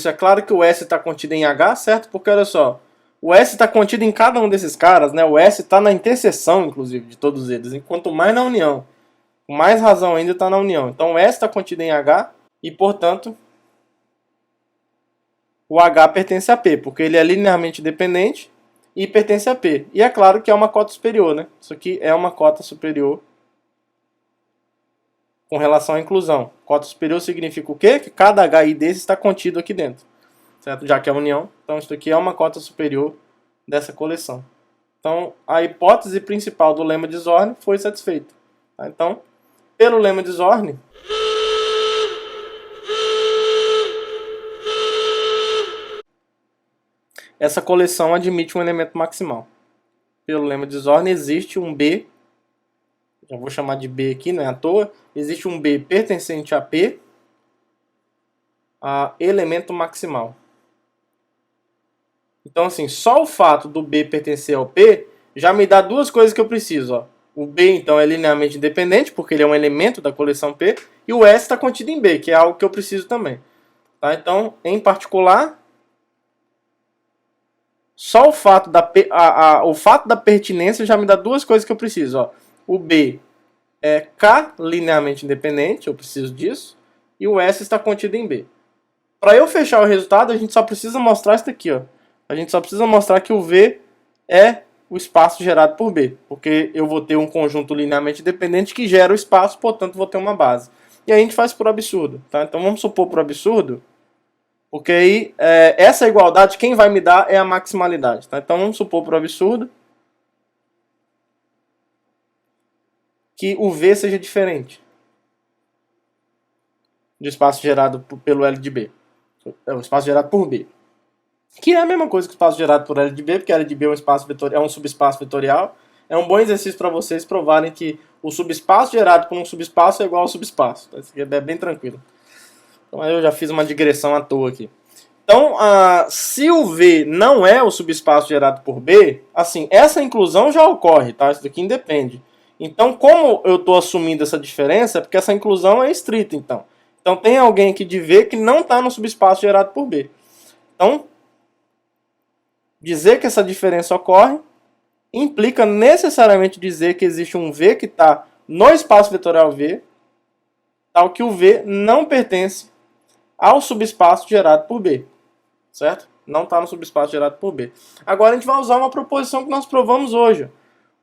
é claro que o S está contido em H, certo? Porque olha só, o S está contido em cada um desses caras, né? O S está na interseção, inclusive, de todos eles. Enquanto mais na união, com mais razão ainda está na união. Então o S está contido em H e, portanto, o H pertence a P, porque ele é linearmente dependente e pertence a P. E é claro que é uma cota superior, né? Isso aqui é uma cota superior com relação à inclusão. Cota superior significa o quê? Que cada HI desse está contido aqui dentro. Certo? Já que é a união. Então isso aqui é uma cota superior dessa coleção. Então a hipótese principal do lema de desordem foi satisfeita. Tá? Então, pelo lema de desordem, essa coleção admite um elemento maximal. Pelo lema de desordem existe um B, já vou chamar de B aqui, não é à toa, existe um B pertencente a P, elemento maximal. Então, assim, só o fato do B pertencer ao P já me dá duas coisas que eu preciso. Ó. O B, então, é linearmente independente, porque ele é um elemento da coleção P, e o S está contido em B, que é algo que eu preciso também. Tá? Então, em particular, só o fato da pertinência já me dá duas coisas que eu preciso. Ó. O B é K linearmente independente, eu preciso disso, e o S está contido em B. Para eu fechar o resultado, a gente só precisa mostrar isso daqui. Ó. A gente só precisa mostrar que o V é o espaço gerado por B, porque eu vou ter um conjunto linearmente dependente que gera o espaço, portanto vou ter uma base. E aí a gente faz por absurdo. Tá? Então vamos supor por absurdo, porque aí essa igualdade quem vai me dar é a maximalidade. Tá? Então vamos supor por absurdo que o V seja diferente do espaço gerado pelo L de B. É o espaço gerado por B. Que é a mesma coisa que o espaço gerado por L de B, porque L de B é um subespaço vetorial. É um bom exercício para vocês provarem que o subespaço gerado por um subespaço é igual ao subespaço. Isso aqui é bem tranquilo. Então aí eu já fiz uma digressão à toa aqui. Então, se o V não é o subespaço gerado por B, assim, essa inclusão já ocorre, tá? Isso daqui independe. Então, como eu estou assumindo essa diferença, é porque essa inclusão é estrita, então. Então tem alguém aqui de V que não está no subespaço gerado por B. Então, dizer que essa diferença ocorre implica necessariamente dizer que existe um V que está no espaço vetorial V, tal que o V não pertence ao subespaço gerado por B, certo? Não está no subespaço gerado por B. Agora a gente vai usar uma proposição que nós provamos hoje.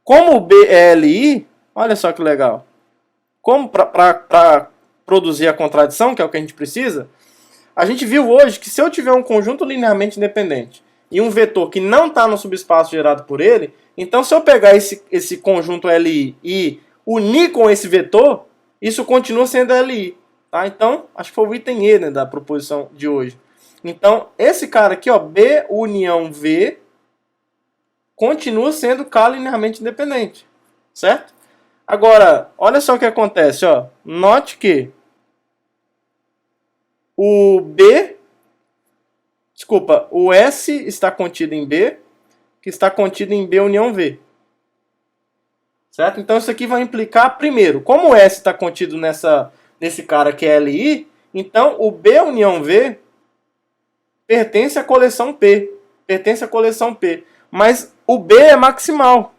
Como o B é LI, olha só que legal. Como para produzir a contradição, que é o que a gente precisa, a gente viu hoje que se eu tiver um conjunto linearmente independente e um vetor que não está no subespaço gerado por ele, então se eu pegar esse conjunto LI e unir com esse vetor, isso continua sendo LI. Tá? Então, acho que foi o item E, né, da proposição de hoje. Então, esse cara aqui, ó, B união V, continua sendo K linearmente independente. Certo? Agora, olha só o que acontece. Ó. Note que o S está contido em B, que está contido em B união V. Certo? Então isso aqui vai implicar, primeiro, como o S está contido nesse cara que é LI, então o B união V pertence à coleção P. Pertence à coleção P. Mas o B é maximal.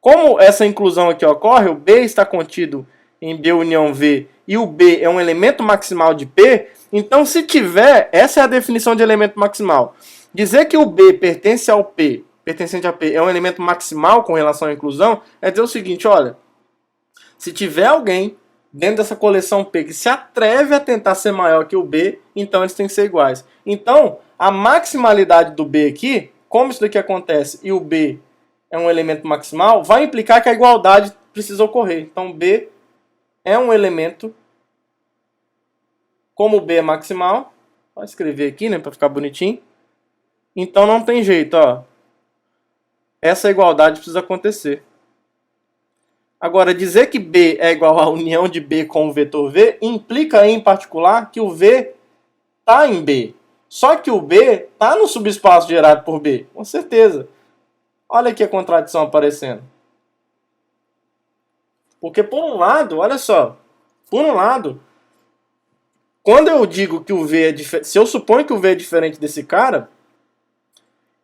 Como essa inclusão aqui ocorre, o B está contido em B união V e o B é um elemento maximal de P, então se tiver, essa é a definição de elemento maximal. Dizer que o B pertence ao P, pertencente a P, é um elemento maximal com relação à inclusão, é dizer o seguinte, olha, se tiver alguém dentro dessa coleção P que se atreve a tentar ser maior que o B, então eles têm que ser iguais. Então, a maximalidade do B aqui, como isso daqui acontece e o B é um elemento maximal, vai implicar que a igualdade precisa ocorrer. Então, B é um elemento, como o B é maximal, vou escrever aqui, né, para ficar bonitinho. Então, não tem jeito, ó. Essa igualdade precisa acontecer. Agora, dizer que B é igual à união de B com o vetor V implica, em particular, que o V está em B. Só que o B está no subespaço gerado por B, com certeza. Olha aqui a contradição aparecendo. Porque, por um lado, olha só, por um lado, quando eu digo que o V é diferente, se eu suponho que o V é diferente desse cara,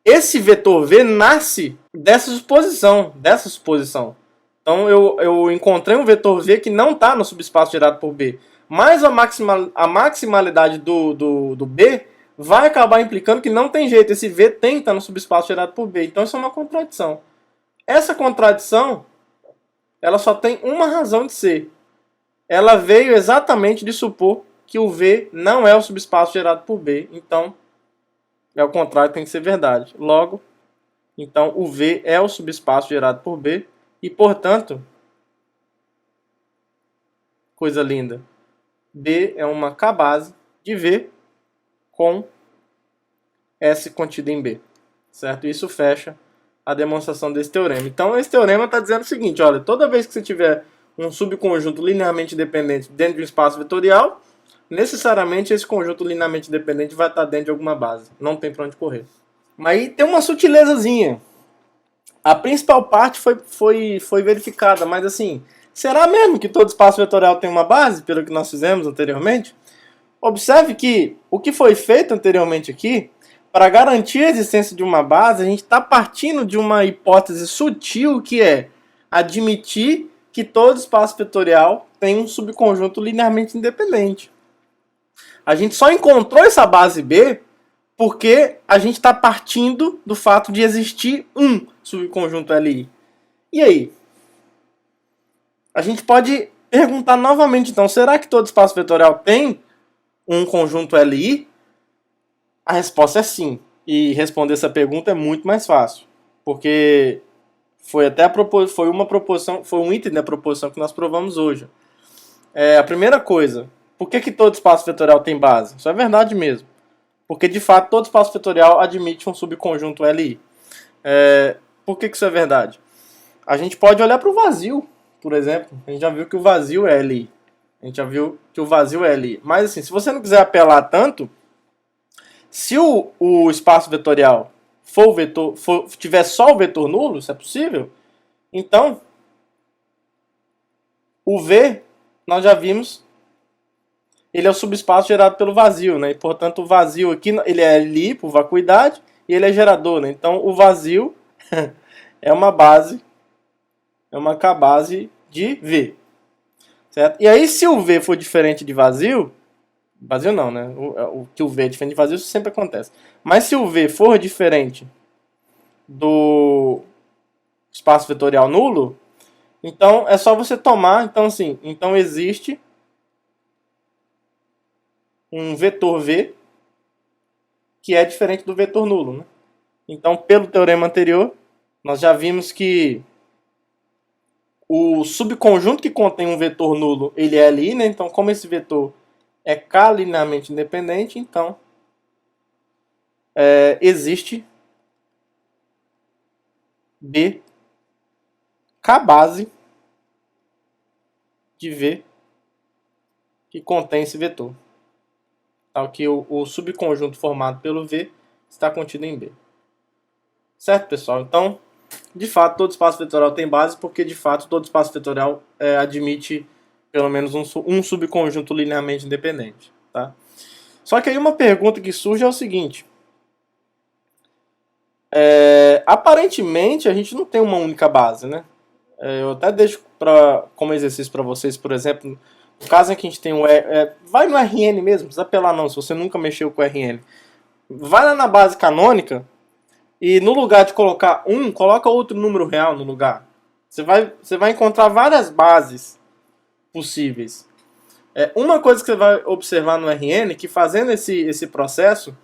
esse vetor V nasce dessa suposição. Então eu encontrei um vetor V que não está no subespaço gerado por B. Mas a maximalidade do B vai acabar implicando que não tem jeito. Esse V tem que estar no subespaço gerado por B. Então isso é uma contradição. Essa contradição, ela só tem uma razão de ser. Ela veio exatamente de supor que o V não é o subespaço gerado por B. Então, é o contrário, tem que ser verdade. Logo, então o V é o subespaço gerado por B. E, portanto, coisa linda, B é uma K-base de V com S contido em B. Certo? Isso fecha a demonstração desse teorema. Então, esse teorema está dizendo o seguinte, olha, toda vez que você tiver um subconjunto linearmente independente dentro de um espaço vetorial, necessariamente esse conjunto linearmente independente vai estar dentro de alguma base. Não tem para onde correr. Mas aí tem uma sutilezazinha. A principal parte foi verificada, mas assim, será mesmo que todo espaço vetorial tem uma base, pelo que nós fizemos anteriormente? Observe que o que foi feito anteriormente aqui, para garantir a existência de uma base, a gente está partindo de uma hipótese sutil que é admitir que todo espaço vetorial tem um subconjunto linearmente independente. A gente só encontrou essa base B porque a gente está partindo do fato de existir um subconjunto LI. E aí? A gente pode perguntar novamente, então, será que todo espaço vetorial tem um conjunto LI? A resposta é sim. E responder essa pergunta é muito mais fácil. Porque foi um item da proposição que nós provamos hoje. A primeira coisa, por que todo espaço vetorial tem base? Isso é verdade mesmo. Porque, de fato, todo espaço vetorial admite um subconjunto LI. Por que isso é verdade? A gente pode olhar para o vazio, por exemplo. A gente já viu que o vazio é LI. Mas, assim, se você não quiser apelar tanto, se o espaço vetorial tiver só o vetor nulo, isso é possível, então, o V, nós já vimos, ele é o subespaço gerado pelo vazio, né? E, portanto, o vazio aqui, ele é ali por vacuidade e ele é gerador, né? Então, o vazio é uma base, é uma K-base de V, certo? E aí, se o V for diferente de vazio, vazio não, né? O que o V é diferente de vazio, isso sempre acontece. Mas se o V for diferente do espaço vetorial nulo, então é só você tomar, então assim, então existe um vetor V que é diferente do vetor nulo, né? Então, pelo teorema anterior, nós já vimos que o subconjunto que contém um vetor nulo, ele é ali, né? Então, como esse vetor é K linearmente independente, então existe B K base de V que contém esse vetor. Tal que o subconjunto formado pelo V está contido em B. Certo, pessoal? Então, de fato, todo espaço vetorial tem base, porque de fato todo espaço vetorial admite pelo menos um subconjunto linearmente independente. Tá? Só que aí uma pergunta que surge é o seguinte. Aparentemente a gente não tem uma única base, né? Eu até deixo como exercício para vocês, por exemplo, no caso em que a gente tem vai no RN mesmo, não precisa apelar não, se você nunca mexeu com RN. Vai lá na base canônica e no lugar de colocar coloca outro número real no lugar. Você vai encontrar várias bases possíveis. Uma coisa que você vai observar no RN é que fazendo esse processo,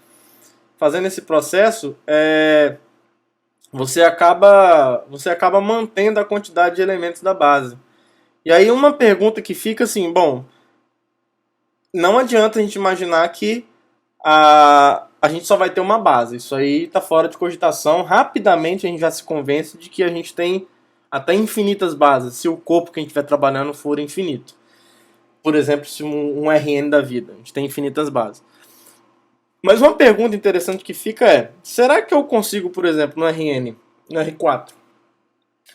você acaba mantendo a quantidade de elementos da base. E aí uma pergunta que fica assim, bom, não adianta a gente imaginar que a gente só vai ter uma base. Isso aí está fora de cogitação. Rapidamente a gente já se convence de que a gente tem até infinitas bases, se o corpo que a gente estiver trabalhando for infinito. Por exemplo, se um RN da vida, a gente tem infinitas bases. Mas uma pergunta interessante que fica será que eu consigo, por exemplo, no RN, no R4,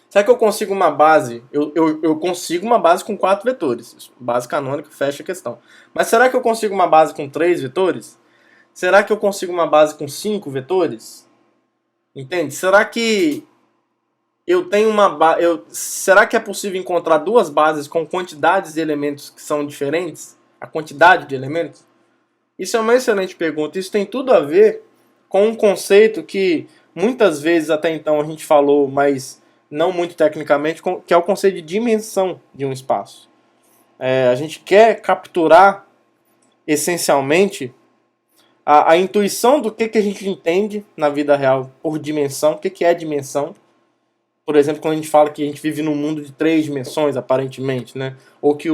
será que eu consigo uma base? Eu consigo uma base com 4 vetores. Base canônica, fecha a questão. Mas será que eu consigo uma base com 3 vetores? Será que eu consigo uma base com 5 vetores? Entende? Será que eu tenho será que é possível encontrar duas bases com quantidades de elementos que são diferentes? A quantidade de elementos? Isso é uma excelente pergunta. Isso tem tudo a ver com um conceito que muitas vezes até então a gente falou, mas não muito tecnicamente, que é o conceito de dimensão de um espaço. A gente quer capturar essencialmente a intuição do que a gente entende na vida real por dimensão, o que é dimensão. Por exemplo, quando a gente fala que a gente vive num mundo de 3 dimensões, aparentemente, né? Ou que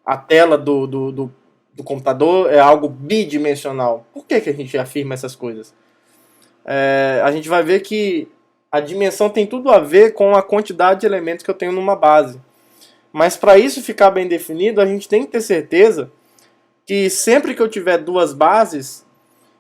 a tela do computador é algo bidimensional. Por que a gente afirma essas coisas? A gente vai ver que a dimensão tem tudo a ver com a quantidade de elementos que eu tenho numa base. Mas para isso ficar bem definido, a gente tem que ter certeza que sempre que eu tiver duas bases,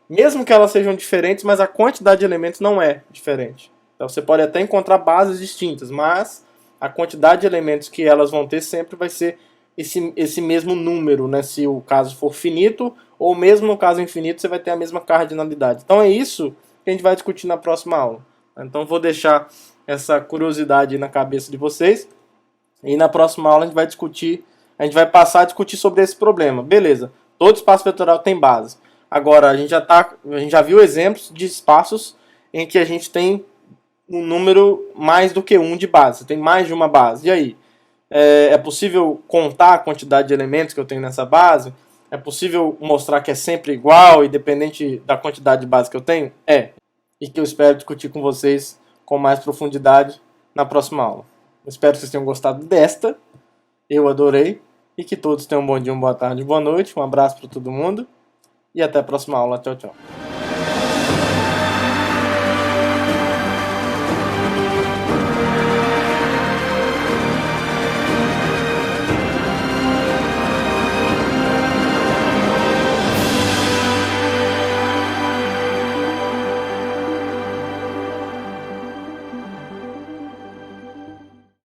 mesmo que elas sejam diferentes, mas a quantidade de elementos não é diferente. Então você pode até encontrar bases distintas, mas a quantidade de elementos que elas vão ter sempre vai ser esse mesmo número, né? Se o caso for finito, ou mesmo no caso infinito, você vai ter a mesma cardinalidade. Então é isso que a gente vai discutir na próxima aula. Então vou deixar essa curiosidade na cabeça de vocês. E na próxima aula a gente vai passar a discutir sobre esse problema. Beleza, todo espaço vetorial tem base. Agora, a gente já viu exemplos de espaços em que a gente tem um número mais do que 1 de base. Tem mais de uma base. E aí? É possível contar a quantidade de elementos que eu tenho nessa base? É possível mostrar que é sempre igual, independente da quantidade de base que eu tenho? E que eu espero discutir com vocês com mais profundidade na próxima aula. Eu espero que vocês tenham gostado desta. Eu adorei. E que todos tenham um bom dia, uma boa tarde, boa noite. Um abraço para todo mundo. E até a próxima aula. Tchau, tchau.